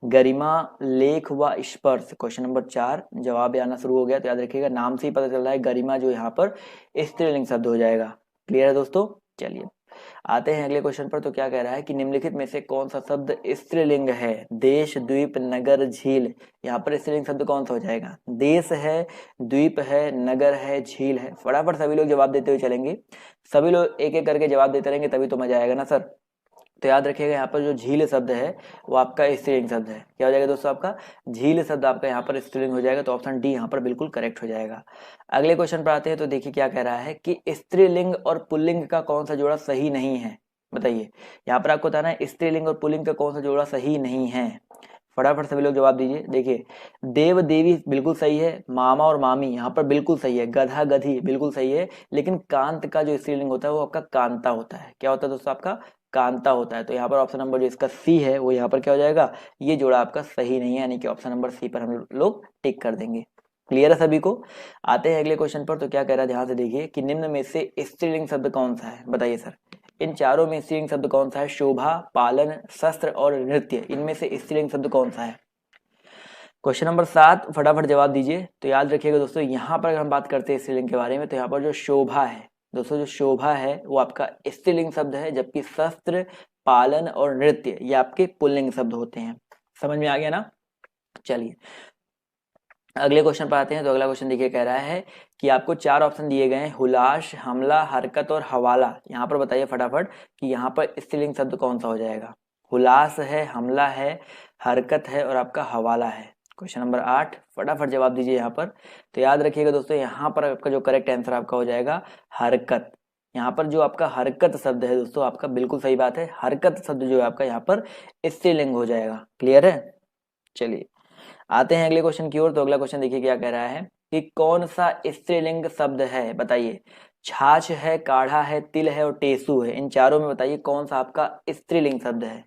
गरिमा, लेख व स्पर्श। क्वेश्चन नंबर 4 जवाब आना शुरू हो गया। तो याद रखिएगा, नाम से ही पता चल रहा है गरिमा जो यहाँ पर स्त्रीलिंग शब्द हो जाएगा। क्लियर है दोस्तों। चलिए आते हैं अगले क्वेश्चन पर। तो क्या कह रहा है कि निम्नलिखित में से कौन सा शब्द स्त्रीलिंग है। देश, द्वीप, नगर, झील, यहाँ पर स्त्रीलिंग शब्द कौन सा हो जाएगा। देश है, द्वीप है, नगर है, झील है। फटाफट सभी लोग जवाब देते हुए चलेंगे। सभी लोग एक एक करके जवाब देते रहेंगे तभी तो मजा आएगा ना सर। तो याद रखिएगा, यहाँ पर जो झील शब्द है वो आपका स्त्रीलिंग शब्द है। क्या हो जाएगा दोस्तों, आपका झील शब्द आपका यहाँ पर स्त्रीलिंग हो जाएगा। तो ऑप्शन डी यहाँ पर बिल्कुल करेक्ट हो जाएगा। अगले क्वेश्चन पर आते हैं। तो देखिए क्या कह रहा है कि स्त्रीलिंग और पुल्लिंग का कौन सा जोड़ा सही नहीं है। बताइए, यहाँ पर आपको बताना है स्त्रीलिंग और पुल्लिंग का कौन सा जोड़ा सही नहीं है। फटाफट सभी लोग जवाब दीजिए। देखिए, देव देवी बिल्कुल सही है, मामा और मामी यहाँ पर बिल्कुल सही है, गधा गधी बिल्कुल सही है, लेकिन कांत का जो स्त्रीलिंग होता है वो आपका कांता होता है। क्या होता है दोस्तों, आपका कांता होता है। तो यहाँ पर ऑप्शन नंबर जो इसका सी है वो यहाँ पर क्या हो जाएगा, ये जोड़ा आपका सही नहीं है, यानी कि ऑप्शन नंबर सी पर हम लोग टिक कर देंगे। क्लियर है सभी को। आते हैं अगले क्वेश्चन पर। तो क्या कह रहा है, ध्यान से देखिए कि निम्न में से स्त्रीलिंग शब्द कौन सा है। बताइए सर, इन चारों में स्त्रीलिंग शब्द कौन सा है। शोभा, पालन, शस्त्र और नृत्य, इनमें से स्त्रीलिंग शब्द कौन सा है। क्वेश्चन नंबर 7 फटाफट जवाब दीजिए। तो याद रखिएगा दोस्तों, यहाँ पर अगर हम बात करते हैं स्त्रीलिंग के बारे में, तो यहाँ पर जो शोभा है दोस्तों जो शोभा है वो आपका स्त्रीलिंग शब्द है, जबकि शस्त्र, पालन और नृत्य ये आपके पुल्लिंग शब्द होते हैं। समझ में आ गया ना। चलिए अगले क्वेश्चन पर आते हैं। तो अगला क्वेश्चन देखिए, कह रहा है कि आपको 4 ऑप्शन दिए गए हैं, हुलास, हमला, हरकत और हवाला। यहाँ पर बताइए फटाफट कि यहाँ पर स्त्रीलिंग शब्द कौन सा हो जाएगा। हुलास है, हमला है, हरकत है और आपका हवाला है। क्वेश्चन नंबर 8, फटाफट जवाब दीजिए यहाँ पर। तो याद रखिएगा दोस्तों, यहाँ पर आपका जो करेक्ट आंसर आपका हो जाएगा हरकत। यहाँ पर जो आपका हरकत शब्द है दोस्तों, आपका बिल्कुल सही बात है, हरकत शब्द जो है आपका यहाँ पर स्त्रीलिंग हो जाएगा। क्लियर है। चलिए आते हैं अगले क्वेश्चन की ओर। तो अगला क्वेश्चन देखिए क्या कह रहा है कि कौन सा स्त्रीलिंग शब्द है, बताइए। छाछ है, काढ़ा है, तिल है और टेसू है। इन चारों में बताइए कौन सा आपका स्त्रीलिंग शब्द है।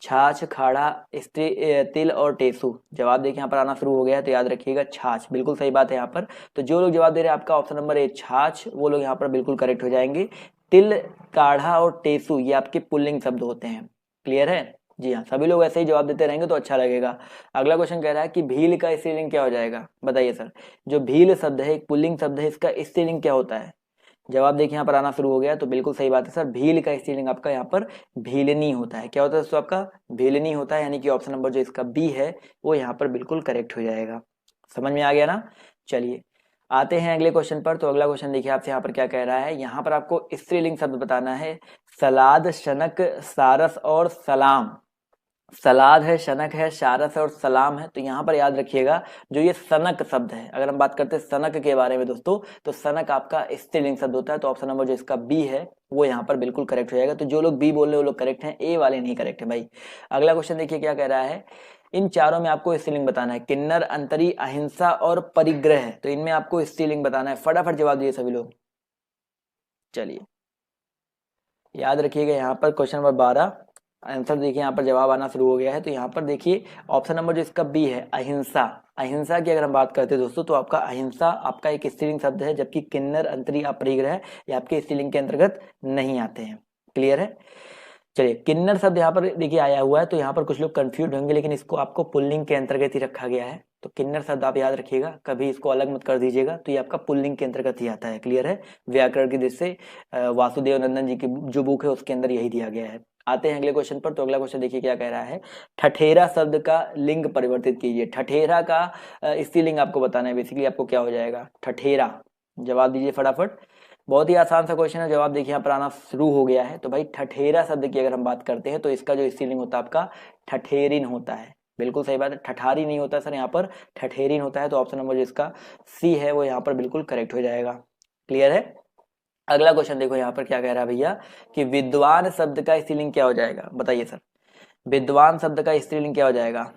छाछ, खाड़ा, तिल और टेसू। जवाब देखिए यहाँ पर आना शुरू हो गया है। तो याद रखिएगा छाछ, बिल्कुल सही बात है यहाँ पर। तो जो लोग जवाब दे रहे हैं आपका ऑप्शन नंबर ए छाछ, वो लोग यहाँ पर बिल्कुल करेक्ट हो जाएंगे। तिल, काढ़ा और टेसू ये आपके पुल्लिंग शब्द होते हैं। क्लियर है। जी हाँ, सभी लोग ऐसे ही जवाब देते रहेंगे तो अच्छा लगेगा। अगला क्वेश्चन कह रहा है कि भील का स्त्रीलिंग क्या हो जाएगा, बताइए सर। जो भील शब्द है एक पुल्लिंग शब्द है, इसका स्त्रीलिंग क्या होता है। जवाब देखिए यहाँ पर आना शुरू हो गया। तो बिल्कुल सही बात है सर, भील का स्त्रीलिंग आपका यहाँ पर भीलनी होता है। क्या होता है दोस्तों आपका भीलनी होता है, यानी कि ऑप्शन नंबर जो इसका बी है वो यहाँ पर बिल्कुल करेक्ट हो जाएगा। समझ में आ गया ना। चलिए आते हैं अगले क्वेश्चन पर। तो अगला क्वेश्चन देखिए आपसे यहाँ पर क्या कह रहा है। यहाँ पर आपको स्त्रीलिंग शब्द बताना है। सलाद, शनक, सारस और सलाम। सलाद है, शनक है, शारस है और सलाम है। तो यहाँ पर याद रखिएगा जो ये सनक शब्द है, अगर हम बात करते हैं सनक के बारे में दोस्तों, तो सनक आपका स्त्रीलिंग शब्द होता है। तो ऑप्शन नंबर जो इसका बी है वो यहाँ पर बिल्कुल करेक्ट हो जाएगा। तो जो लोग बी बोल रहे हैं वो लोग करेक्ट हैं, ए वाले नहीं करेक्ट है भाई। अगला क्वेश्चन देखिए क्या कह रहा है। इन चारों में आपको स्त्रीलिंग बताना है। किन्नर, अंतरी, अहिंसा और परिग्रह। तो इनमें आपको स्त्रीलिंग बताना है। फटाफट जवाब दिए सभी लोग। चलिए याद रखिएगा यहाँ पर क्वेश्चन नंबर 12 आंसर देखिए यहाँ पर जवाब आना शुरू हो गया है। तो यहाँ पर देखिए ऑप्शन नंबर जो इसका बी है अहिंसा। अहिंसा की अगर हम बात करते हैं दोस्तों, तो आपका अहिंसा आपका एक स्त्रीलिंग शब्द है, जबकि किन्नर, अंतरी, अपरिग्रह ये आपके स्त्रीलिंग के अंतर्गत नहीं आते हैं। क्लियर है। चलिए किन्नर शब्द यहाँ पर देखिए आया हुआ है, तो यहाँ पर कुछ लोग कंफ्यूज होंगे, लेकिन इसको आपको पुल्लिंग के अंतर्गत ही रखा गया है। तो किन्नर शब्द आप याद रखिएगा, कभी इसको अलग मत कर दीजिएगा। तो ये आपका पुल्लिंग के अंतर्गत ही आता है। क्लियर है। व्याकरण की दृष्टि से वासुदेव नंदन जी की जो बुक है उसके अंदर यही दिया गया है। आते हैं अगले क्वेश्चन पर। तो अगला क्वेश्चन देखिए क्या कह रहा है। ठठेरा शब्द का लिंग परिवर्तित कीजिए। ठठेरा का स्त्रीलिंग आपको बताना है। बेसिकली आपको क्या हो जाएगा ठठेरा। जवाब दीजिए फटाफट। बहुत ही आसान सा क्वेश्चन है। जवाब देखिए यहाँ पर आना शुरू हो गया है। तो भाई ठठेरा शब्द की अगर हम बात करते हैं तो इसका जो स्त्रीलिंग होता है आपका ठठेरिन होता है। बिल्कुल सही बात है, ठठारी नहीं होता सर, यहाँ पर ठठेरिन होता है। तो ऑप्शन नंबर जो इसका सी है वो यहाँ पर बिल्कुल करेक्ट हो जाएगा। क्लियर है। अगला क्वेश्चन देखो यहाँ पर क्या कह रहा है भैया कि विद्वान शब्द का स्त्रीलिंग क्या हो जाएगा, बताइए सर। विद्वान शब्द का स्त्रीलिंग क्या हो जाएगा।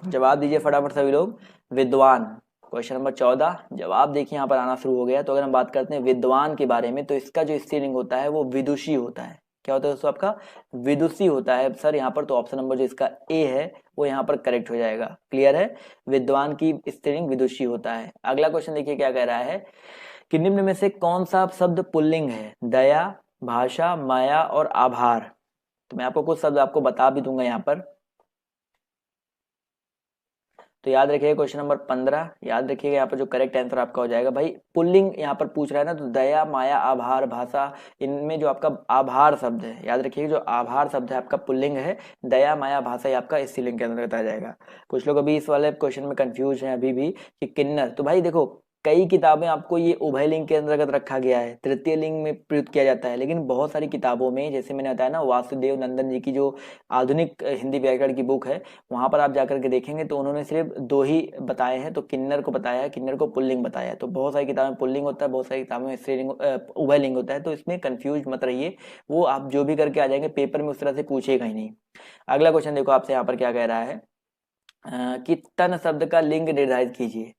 जवाब दीजिए फटाफट सभी लोग। विद्वान। क्वेश्चन नंबर 14 जवाब देखिए यहाँ पर आना शुरू हो गया। तो अगर हम बात करते हैं विद्वान के बारे में, तो इसका जो स्त्रीलिंग होता है वो विदुषी होता है। क्या होता है दोस्तों आपका विदुषी होता है सर यहाँ पर। तो ऑप्शन नंबर जो इसका ए है वो यहाँ पर करेक्ट हो जाएगा। क्लियर है। विद्वान की स्त्रीलिंग विदुषी होता है। अगला क्वेश्चन देखिए क्या कह रहा है कि निम्न में से कौन सा शब्द पुल्लिंग है। दया, भाषा, माया और आभार। तो मैं आपको कुछ शब्द आपको बता भी दूंगा यहाँ पर। तो याद रखिएगा क्वेश्चन नंबर 15 याद रखिएगा यहाँ पर जो करेक्ट आंसर आपका हो जाएगा भाई पुल्लिंग यहाँ पर पूछ रहा है ना। तो दया, माया, आभार, भाषा, इनमें जो आपका आभार शब्द है, याद रखिएगा जो आभार शब्द है आपका पुल्लिंग है। दया, माया, भाषा ये आपका स्त्रीलिंग के अंतर्गत आ जाएगा। कुछ लोग अभी इस वाले क्वेश्चन में कंफ्यूज हैं अभी भी कि किन्नर। तो भाई देखो कई किताबें आपको ये उभय लिंग के अंतर्गत रखा गया है, तृतीय लिंग में प्रयुक्त किया जाता है। लेकिन बहुत सारी किताबों में, जैसे मैंने बताया ना, वासुदेव नंदन जी की जो आधुनिक हिंदी व्याकरण की बुक है, वहां पर आप जाकर के देखेंगे तो उन्होंने सिर्फ 2 ही बताए हैं। तो किन्नर को बताया है, किन्नर को पुल्लिंग बताया है। तो बहुत सारी किताबें पुल्लिंग होता है, बहुत सारी किताबों में स्त्रीलिंग उभय लिंग होता है। तो इसमें कंफ्यूज मत रहिए, वो आप जो भी करके आ जाएंगे पेपर में उस तरह से पूछेगा ही नहीं। अगला क्वेश्चन देखो आपसे यहाँ पर क्या कह रहा है कि तन शब्द का लिंग निर्धारित कीजिए।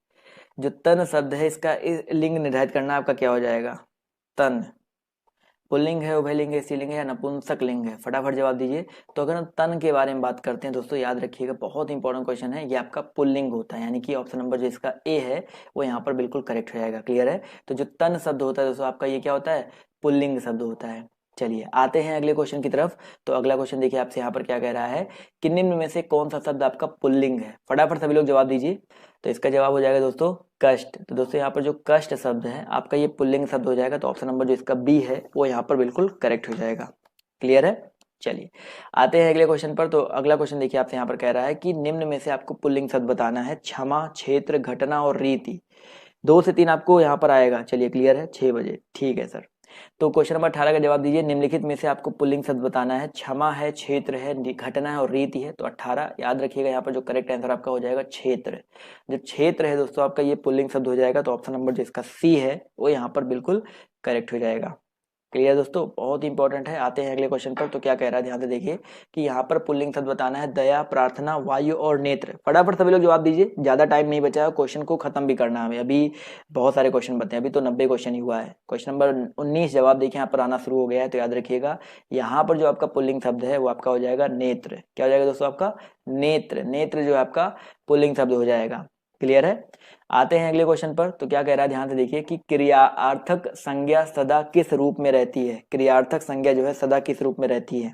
जो तन शब्द है इसका लिंग निर्धारित करना आपका क्या हो जाएगा। तन पुल्लिंग है, उभयलिंग है, स्त्रीलिंग है या नपुंसक लिंग है। फटाफट जवाब दीजिए। तो अगर हम तन के बारे में बात करते हैं दोस्तों, याद रखिएगा बहुत इंपॉर्टेंट क्वेश्चन है, ये आपका पुल्लिंग होता है, यानी कि ऑप्शन नंबर जो इसका ए है वो यहाँ पर बिल्कुल करेक्ट हो जाएगा। क्लियर है। तो जो तन शब्द होता है दोस्तों आपका ये क्या होता है पुल्लिंग शब्द होता है। चलिए आते हैं अगले क्वेश्चन की तरफ। तो अगला क्वेश्चन देखिए आपसे यहाँ पर क्या कह रहा है कि निम्न में से कौन सा शब्द आपका पुल्लिंग है। फटाफट सभी लोग जवाब दीजिए। तो इसका जवाब हो जाएगा दोस्तों कष्ट। तो दोस्तों यहाँ पर जो कष्ट शब्द है आपका ये पुल्लिंग शब्द हो जाएगा, तो ऑप्शन नंबर जो इसका बी है वो यहाँ पर बिल्कुल करेक्ट हो जाएगा। क्लियर है। चलिए आते हैं अगले क्वेश्चन पर। तो अगला क्वेश्चन देखिए आपसे यहाँ पर कह रहा है कि निम्न में से आपको पुल्लिंग शब्द बताना है। क्षमा, क्षेत्र, घटना और रीति। 2 से 3 आपको यहाँ पर आएगा। चलिए क्लियर है, 6 बजे, ठीक है सर। तो क्वेश्चन नंबर 18 का जवाब दीजिए। निम्नलिखित में से आपको पुल्लिंग शब्द बताना है। क्षमा है, क्षेत्र है, घटना है और रीति है। तो 18 याद रखिएगा, यहाँ पर जो करेक्ट आंसर आपका हो जाएगा क्षेत्र। जो क्षेत्र है दोस्तों आपका ये पुल्लिंग शब्द हो जाएगा, तो ऑप्शन नंबर जो इसका सी है वो यहाँ पर बिल्कुल करेक्ट हो जाएगा। क्लियर दोस्तों, बहुत इंपॉर्टेंट है। आते हैं अगले क्वेश्चन पर। तो क्या कह रहा है ध्यान से देखिए कि यहाँ पर पुल्लिंग शब्द बताना है। दया, प्रार्थना, वायु और नेत्र। फटाफट सभी लोग जवाब दीजिए, ज्यादा टाइम नहीं बचा है, क्वेश्चन को खत्म भी करना है हमें। अभी बहुत सारे क्वेश्चन बचे हैं, अभी तो 90 क्वेश्चन ही हुआ है। क्वेश्चन नंबर 19 जवाब देखिए यहाँ पर आना शुरू हो गया है। तो याद रखिएगा यहाँ पर जो आपका पुल्लिंग शब्द है वो आपका हो जाएगा नेत्र। क्या हो जाएगा दोस्तों आपका नेत्र। नेत्र जो है आपका पुल्लिंग शब्द हो जाएगा। क्लियर है। आते हैं अगले क्वेश्चन पर। तो क्या कह रहा है ध्यान से देखिए कि क्रियार्थक संज्ञा सदा किस रूप में रहती है। क्रियार्थक संज्ञा जो है सदा किस रूप में रहती है।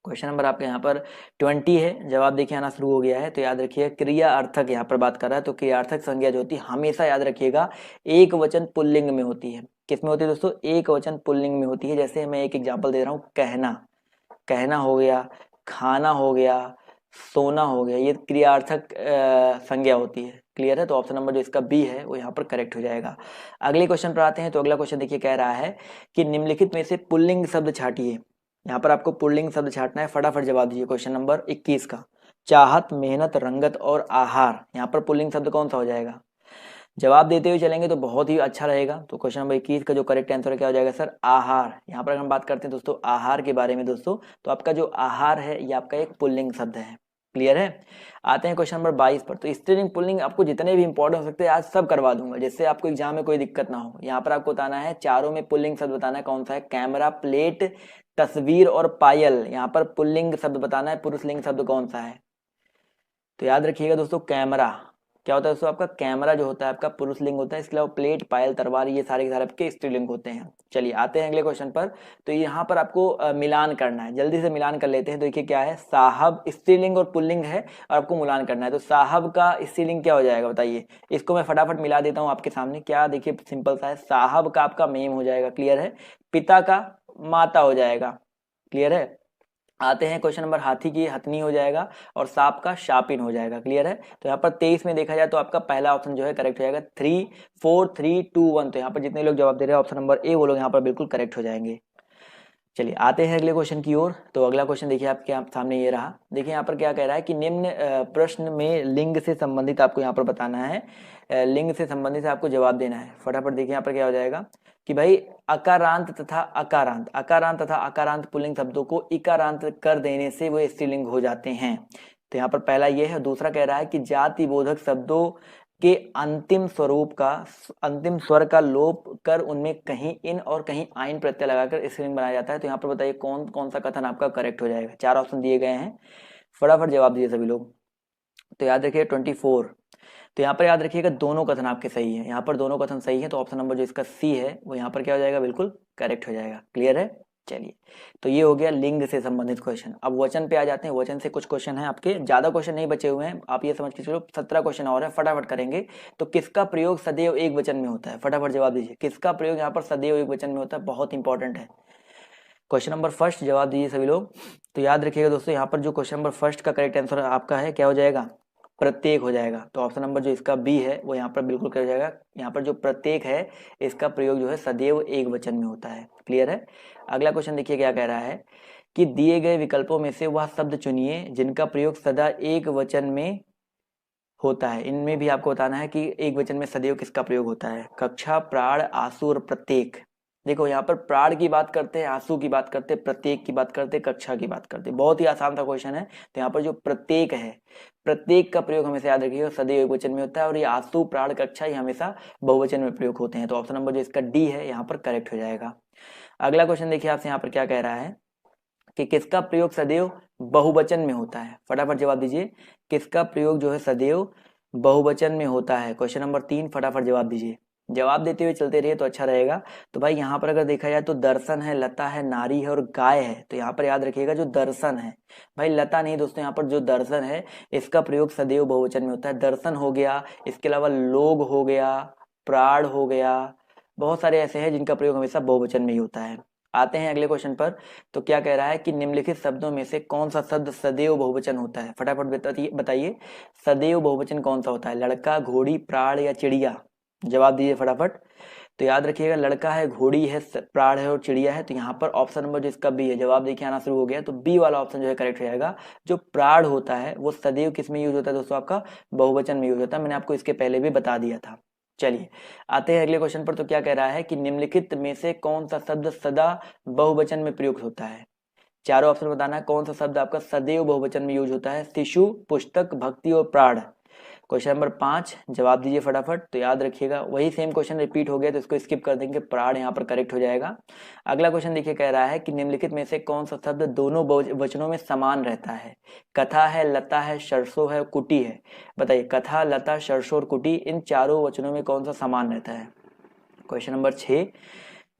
क्वेश्चन नंबर आपके यहाँ पर 20 है, जवाब देखिए आना शुरू हो गया है। तो याद रखिए क्रियार्थक यहाँ पर बात कर रहा है। तो क्रियार्थक संज्ञा जो होती है हमेशा याद रखिएगा एक वचन पुल्लिंग में होती है। किस में होती है दोस्तों, एक वचन पुल्लिंग में होती है। जैसे मैं एक एग्जाम्पल दे रहा हूँ, कहना, कहना हो गया, खाना हो गया, सोना हो गया, ये क्रियार्थक संज्ञा होती है। क्लियर है। तो ऑप्शन नंबर जो इसका बी है वो यहाँ पर करेक्ट हो जाएगा। अगले क्वेश्चन पर आते हैं। तो अगला क्वेश्चन देखिए कह रहा है कि निम्नलिखित में से पुल्लिंग शब्द छाटिए। यहाँ पर आपको पुल्लिंग शब्द छाटना है। फटाफट जवाब दीजिए क्वेश्चन नंबर 21 का। चाहत, मेहनत, रंगत और आहार, यहाँ पर पुल्लिंग शब्द कौन सा हो जाएगा। जवाब देते हुए चलेंगे तो बहुत ही अच्छा रहेगा। तो क्वेश्चन नंबर 21 का जो करेक्ट आंसर क्या हो जाएगा सर, आहार। यहाँ पर हम बात करते हैं दोस्तों आहार के बारे में दोस्तों, तो आपका जो आहार है ये आपका एक पुल्लिंग शब्द है। क्लियर है। आते हैं क्वेश्चन नंबर 22 पर। तो स्त्रीलिंग पुल्लिंग आपको जितने भी इंपॉर्टेंट हो सकते हैं आज सब करवा दूंगा, जिससे आपको एग्जाम में कोई दिक्कत ना हो। यहाँ पर आपको बताना है चारों में पुल्लिंग शब्द बताना है कौन सा है। कैमरा, प्लेट, तस्वीर और पायल। यहाँ पर पुल्लिंग शब्द बताना है। पुरुषलिंग शब्द कौन सा है। तो याद रखिएगा दोस्तों कैमरा क्या होता है दोस्तों, आपका कैमरा जो होता है आपका पुरुष लिंग होता है। इसके अलावा प्लेट, पायल, तलवार ये सारे के सारे आपके स्त्रीलिंग होते हैं। चलिए आते हैं अगले क्वेश्चन पर। तो यहाँ पर आपको मिलान करना है, जल्दी से मिलान कर लेते हैं। तो देखिए क्या है, साहब स्त्रीलिंग और पुल्लिंग है और आपको मिलान करना है। तो साहब का स्त्रीलिंग क्या हो जाएगा बताइए। इसको मैं फटाफट मिला देता हूँ आपके सामने। क्या देखिए सिंपल सा है, साहब का आपका मेम हो जाएगा। क्लियर है। पिता का माता हो जाएगा। क्लियर है। आते हैं क्वेश्चन नंबर, हाथी की हथनी हो जाएगा और सांप का शापिन हो जाएगा। क्लियर है। तो यहाँ पर 23 में देखा जाए तो आपका पहला ऑप्शन जो है करेक्ट हो जाएगा। 3 4 3 2 1। तो यहाँ पर जितने लोग जवाब दे रहे हैं ऑप्शन नंबर ए वो लोग यहाँ पर बिल्कुल करेक्ट हो जाएंगे। चलिए आते हैं अगले क्वेश्चन की ओर। तो अगला क्वेश्चन देखिए आपके सामने ये रहा। देखिए यहाँ पर क्या कह रहा है कि निम्न प्रश्न में लिंग से संबंधित आपको यहाँ पर बताना है। लिंग से संबंधित आपको जवाब देना है। फटाफट देखिए यहाँ पर क्या हो जाएगा कि भाई अकारांत तथा अकारांत, अकारांत तथा अकारांत पुल्लिंग शब्दों को इकारांत कर देने से वो स्त्रीलिंग हो जाते हैं। तो यहाँ पर पहला ये है। दूसरा कह रहा है कि जाति बोधक शब्दों के अंतिम स्वरूप का, अंतिम स्वर का लोप कर उनमें कहीं इन और कहीं आइन प्रत्यय लगाकर स्त्रीलिंग बनाया जाता है। तो यहाँ पर बताइए कौन कौन सा कथन आपका करेक्ट हो जाएगा। 4 ऑप्शन दिए गए हैं, फटाफट जवाब दीजिए सभी लोग। तो याद रखिए 24। तो यहाँ पर याद रखिएगा दोनों कथन आपके सही है। यहाँ पर दोनों कथन सही है। तो ऑप्शन नंबर जो इसका सी है वो यहाँ पर क्या हो जाएगा, बिल्कुल करेक्ट हो जाएगा। क्लियर है। चलिए तो ये हो गया लिंग से संबंधित क्वेश्चन। अब वचन पे आ जाते हैं। वचन से कुछ क्वेश्चन है आपके, ज्यादा क्वेश्चन नहीं बचे हुए हैं, आप ये समझ के चलो 17 क्वेश्चन और है, फटाफट करेंगे। तो किसका प्रयोग सदैव एक वचन में होता है, फटाफट जवाब दीजिए। किसका प्रयोग यहाँ पर सदैव एक वचन में होता है, बहुत इंपॉर्टेंट है। क्वेश्चन नंबर फर्स्ट जवाब दीजिए सभी लोग। तो याद रखिएगा दोस्तों यहाँ पर जो क्वेश्चन नंबर फर्स्ट का करेक्ट आंसर आपका है क्या हो जाएगा, प्रत्येक हो जाएगा। तो ऑप्शन नंबर जो इसका बी है वो यहाँ पर बिल्कुल कर जाएगा। यहाँ पर जो प्रत्येक है इसका प्रयोग जो है सदैव एक वचन में होता है। क्लियर है। अगला क्वेश्चन देखिए क्या कह रहा है कि दिए गए विकल्पों में से वह शब्द चुनिए जिनका प्रयोग सदा एक वचन में होता है। इनमें भी आपको बताना है कि एक वचन में सदैव किसका प्रयोग होता है। कक्षा, प्राण, आंसू और प्रत्येक। देखो यहाँ पर प्राण की बात करते हैं, आंसू की बात करते हैं, प्रत्येक की बात करते हैं, कक्षा की बात करते हैं। बहुत ही आसान सा क्वेश्चन है। तो यहाँ पर जो प्रत्येक है, प्रत्येक का प्रयोग हमेशा याद रखिएगा सदैव एक वचन में होता है और ये आंसू, प्राण, कक्षा ये हमेशा बहुवचन में प्रयोग होते हैं। तो ऑप्शन नंबर जो इसका डी है यहाँ पर करेक्ट हो जाएगा। अगला क्वेश्चन देखिए आपसे यहाँ पर क्या कह रहा है कि किसका प्रयोग सदैव बहुवचन में होता है। फटाफट जवाब दीजिए। किसका प्रयोग जो है सदैव बहुवचन में होता है। क्वेश्चन नंबर 3 फटाफट जवाब दीजिए। जवाब देते हुए चलते रहिए तो अच्छा रहेगा। तो भाई यहाँ पर अगर देखा जाए तो दर्शन है, लता है, नारी है और गाय है। तो यहाँ पर याद रखिएगा जो दर्शन है, भाई लता नहीं दोस्तों, यहाँ पर जो दर्शन है इसका प्रयोग सदैव बहुवचन में होता है। दर्शन हो गया, इसके अलावा लोग हो गया, प्राण हो गया, बहुत सारे ऐसे हैं जिनका प्रयोग हमेशा बहुवचन में ही होता है। आते हैं अगले क्वेश्चन पर। तो क्या कह रहा है कि निम्नलिखित शब्दों में से कौन सा शब्द सदैव बहुवचन होता है? फटाफट बताइए सदैव बहुवचन कौन सा होता है? लड़का, घोड़ी, प्राण या चिड़िया? जवाब दीजिए फटाफट। तो याद रखिएगा लड़का है, घोड़ी है, प्राण है और चिड़िया है। तो यहाँ पर ऑप्शन नंबर जो इसका बी है, जवाब देखिए आना शुरू हो गया। तो बी वाला ऑप्शन जो है करेक्ट हो जाएगा। जो प्राण होता है वो सदैव किस में यूज होता है दोस्तों? आपका बहुवचन में यूज होता है। मैंने आपको इसके पहले भी बता दिया था। चलिए आते हैं अगले क्वेश्चन पर। तो क्या कह रहा है कि निम्नलिखित में से कौन सा शब्द सदा बहुवचन में प्रयुक्त होता है? चारों ऑप्शन बताना है कौन सा शब्द आपका सदैव बहुवचन में यूज होता है। शिशु, पुस्तक, भक्ति और प्राण। क्वेश्चन नंबर 5 जवाब दीजिए फटाफट। तो याद रखिएगा वही सेम क्वेश्चन रिपीट हो गया तो इसको स्किप कर देंगे, प्राण यहाँ पर करेक्ट हो जाएगा। अगला क्वेश्चन देखिए कह रहा है कि निम्नलिखित में से कौन सा शब्द दोनों वचनों में समान रहता है? कथा है, लता है, सरसों है, कुटी है। बताइए कथा, लता, सरसों और कुटी, इन चारों वचनों में कौन सा समान रहता है? क्वेश्चन नंबर 6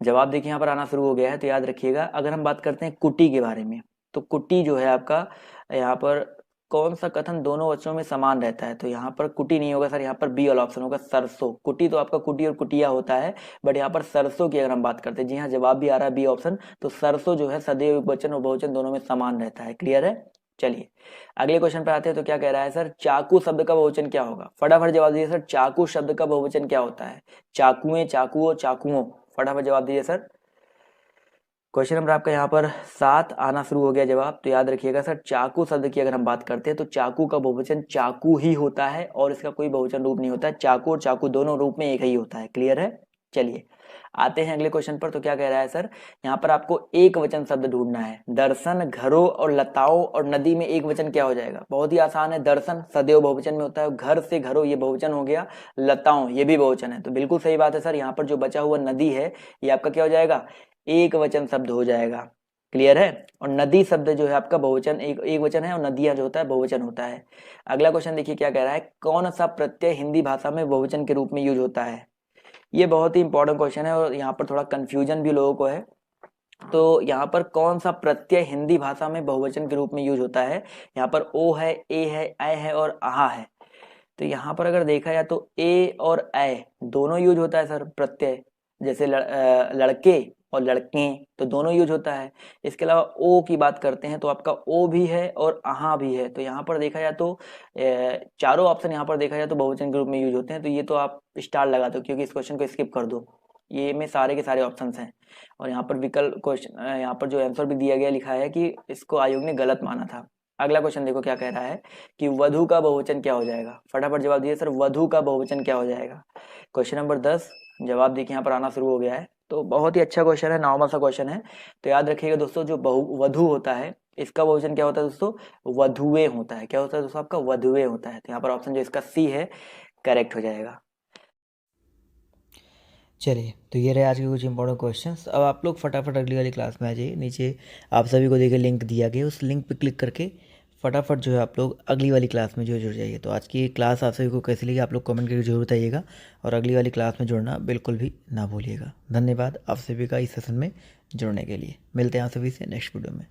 जवाब देखिए यहाँ पर आना शुरू हो गया है। तो याद रखिएगा अगर हम बात करते हैं कुटी के बारे में, तो कुटी जो है आपका यहाँ पर कौन सा कथन दोनों वचनों में समान रहता है? तो यहाँ पर कुटी नहीं होगा सर, यहाँ पर बी वाला ऑप्शन होगा सरसों। कुटी तो आपका कुटी और कुटिया होता है, बट यहाँ पर सरसों की अगर हम बात करते हैं, जी हाँ जवाब भी आ रहा है बी ऑप्शन। तो सरसों जो है सदैव वचन और बहुवचन दोनों में समान रहता है। क्लियर है? चलिए अगले क्वेश्चन पे आते हैं। तो क्या कह रहा है सर चाकू शब्द का बहुवचन क्या होगा? फटाफट जवाब दीजिए सर, चाकू शब्द का बहुवचन क्या होता है? चाकुएं, चाकुओं, चाकुओं, फटाफट जवाब दीजिए सर। क्वेश्चन नंबर आपका यहाँ पर 7 आना शुरू हो गया जवाब। तो याद रखिएगा सर चाकू शब्द की अगर हम बात करते हैं तो चाकू का बहुवचन चाकू ही होता है और इसका कोई बहुवचन रूप नहीं होता है। चाकू और चाकू दोनों रूप में एक ही होता है। क्लियर है? चलिए आते हैं अगले क्वेश्चन पर। तो क्या कह रहा है सर यहाँ पर आपको एक वचन शब्द ढूंढना है। दर्शन, घरों और लताओं और नदी में एक वचन क्या हो जाएगा? बहुत ही आसान है। दर्शन सदैव बहुवचन में होता है, घर से घरों ये बहुवचन हो गया, लताओं ये भी बहुवचन है। तो बिल्कुल सही बात है सर, यहाँ पर जो बचा हुआ नदी है ये आपका क्या हो जाएगा? एक वचन शब्द हो जाएगा। क्लियर है? और नदी शब्द जो है आपका बहुवचन एक वचन है और नदियां जो होता है बहुवचन होता है। अगला क्वेश्चन देखिए क्या कह रहा है, कौन सा प्रत्यय हिंदी भाषा में बहुवचन के रूप में यूज होता है? ये बहुत ही इंपॉर्टेंट क्वेश्चन है और यहाँ पर थोड़ा कंफ्यूजन भी लोगों को है। तो यहाँ पर कौन सा प्रत्यय हिंदी भाषा में बहुवचन के रूप में यूज होता है? यहाँ पर ओ है, ए है, ऐ है और आहा है। तो यहाँ पर अगर देखा जाए तो ए और ऐ दोनों यूज होता है सर प्रत्यय। जैसे लड़के और लड़के तो दोनों यूज होता है। इसके अलावा ओ की बात करते हैं तो आपका ओ भी है और आहा भी है। तो यहाँ पर देखा जाए तो चारों ऑप्शन यहाँ पर देखा जाए तो बहुवचन के रूप में यूज होते हैं। तो ये तो आप स्टार लगा दो क्योंकि इस क्वेश्चन को स्किप कर दो, ये में सारे के सारे ऑप्शंस हैं। और यहाँ पर विकल्प क्वेश्चन यहाँ पर जो आंसर भी दिया गया लिखा है कि इसको आयोग ने गलत माना था। अगला क्वेश्चन देखो क्या कह रहा है कि वधु का बहुवचन क्या हो जाएगा? फटाफट जवाब दीजिए सर, वधु का बहुवचन क्या हो जाएगा? क्वेश्चन नंबर 10 जवाब देखिए यहाँ पर आना शुरू हो गया है। तो बहुत ही अच्छा क्वेश्चन है, नॉर्मल सा क्वेश्चन है। तो याद रखिएगा दोस्तों जो वधु होता है इसका बहुवचन क्या होता है दोस्तों? वधुएं होता है। क्या होता है दोस्तों? आपका वधुएं होता है। तो यहाँ पर ऑप्शन जो इसका सी है करेक्ट हो जाएगा। चलिए तो ये रहे आज के कुछ इंपॉर्टेंट क्वेश्चंस। अब आप लोग फटाफट अगली वाली क्लास में आ जाइए। नीचे आप सभी को देखिए लिंक दिया गया, उस लिंक पे क्लिक करके फटाफट जो है आप लोग अगली वाली क्लास में जो जुड़ जाइए। तो आज की क्लास आप सभी को कैसी लगी आप लोग कमेंट करके जरूर बताइएगा और अगली वाली क्लास में जुड़ना बिल्कुल भी ना भूलिएगा। धन्यवाद आप सभी का इस सेशन में जुड़ने के लिए। मिलते हैं आप सभी से नेक्स्ट वीडियो में।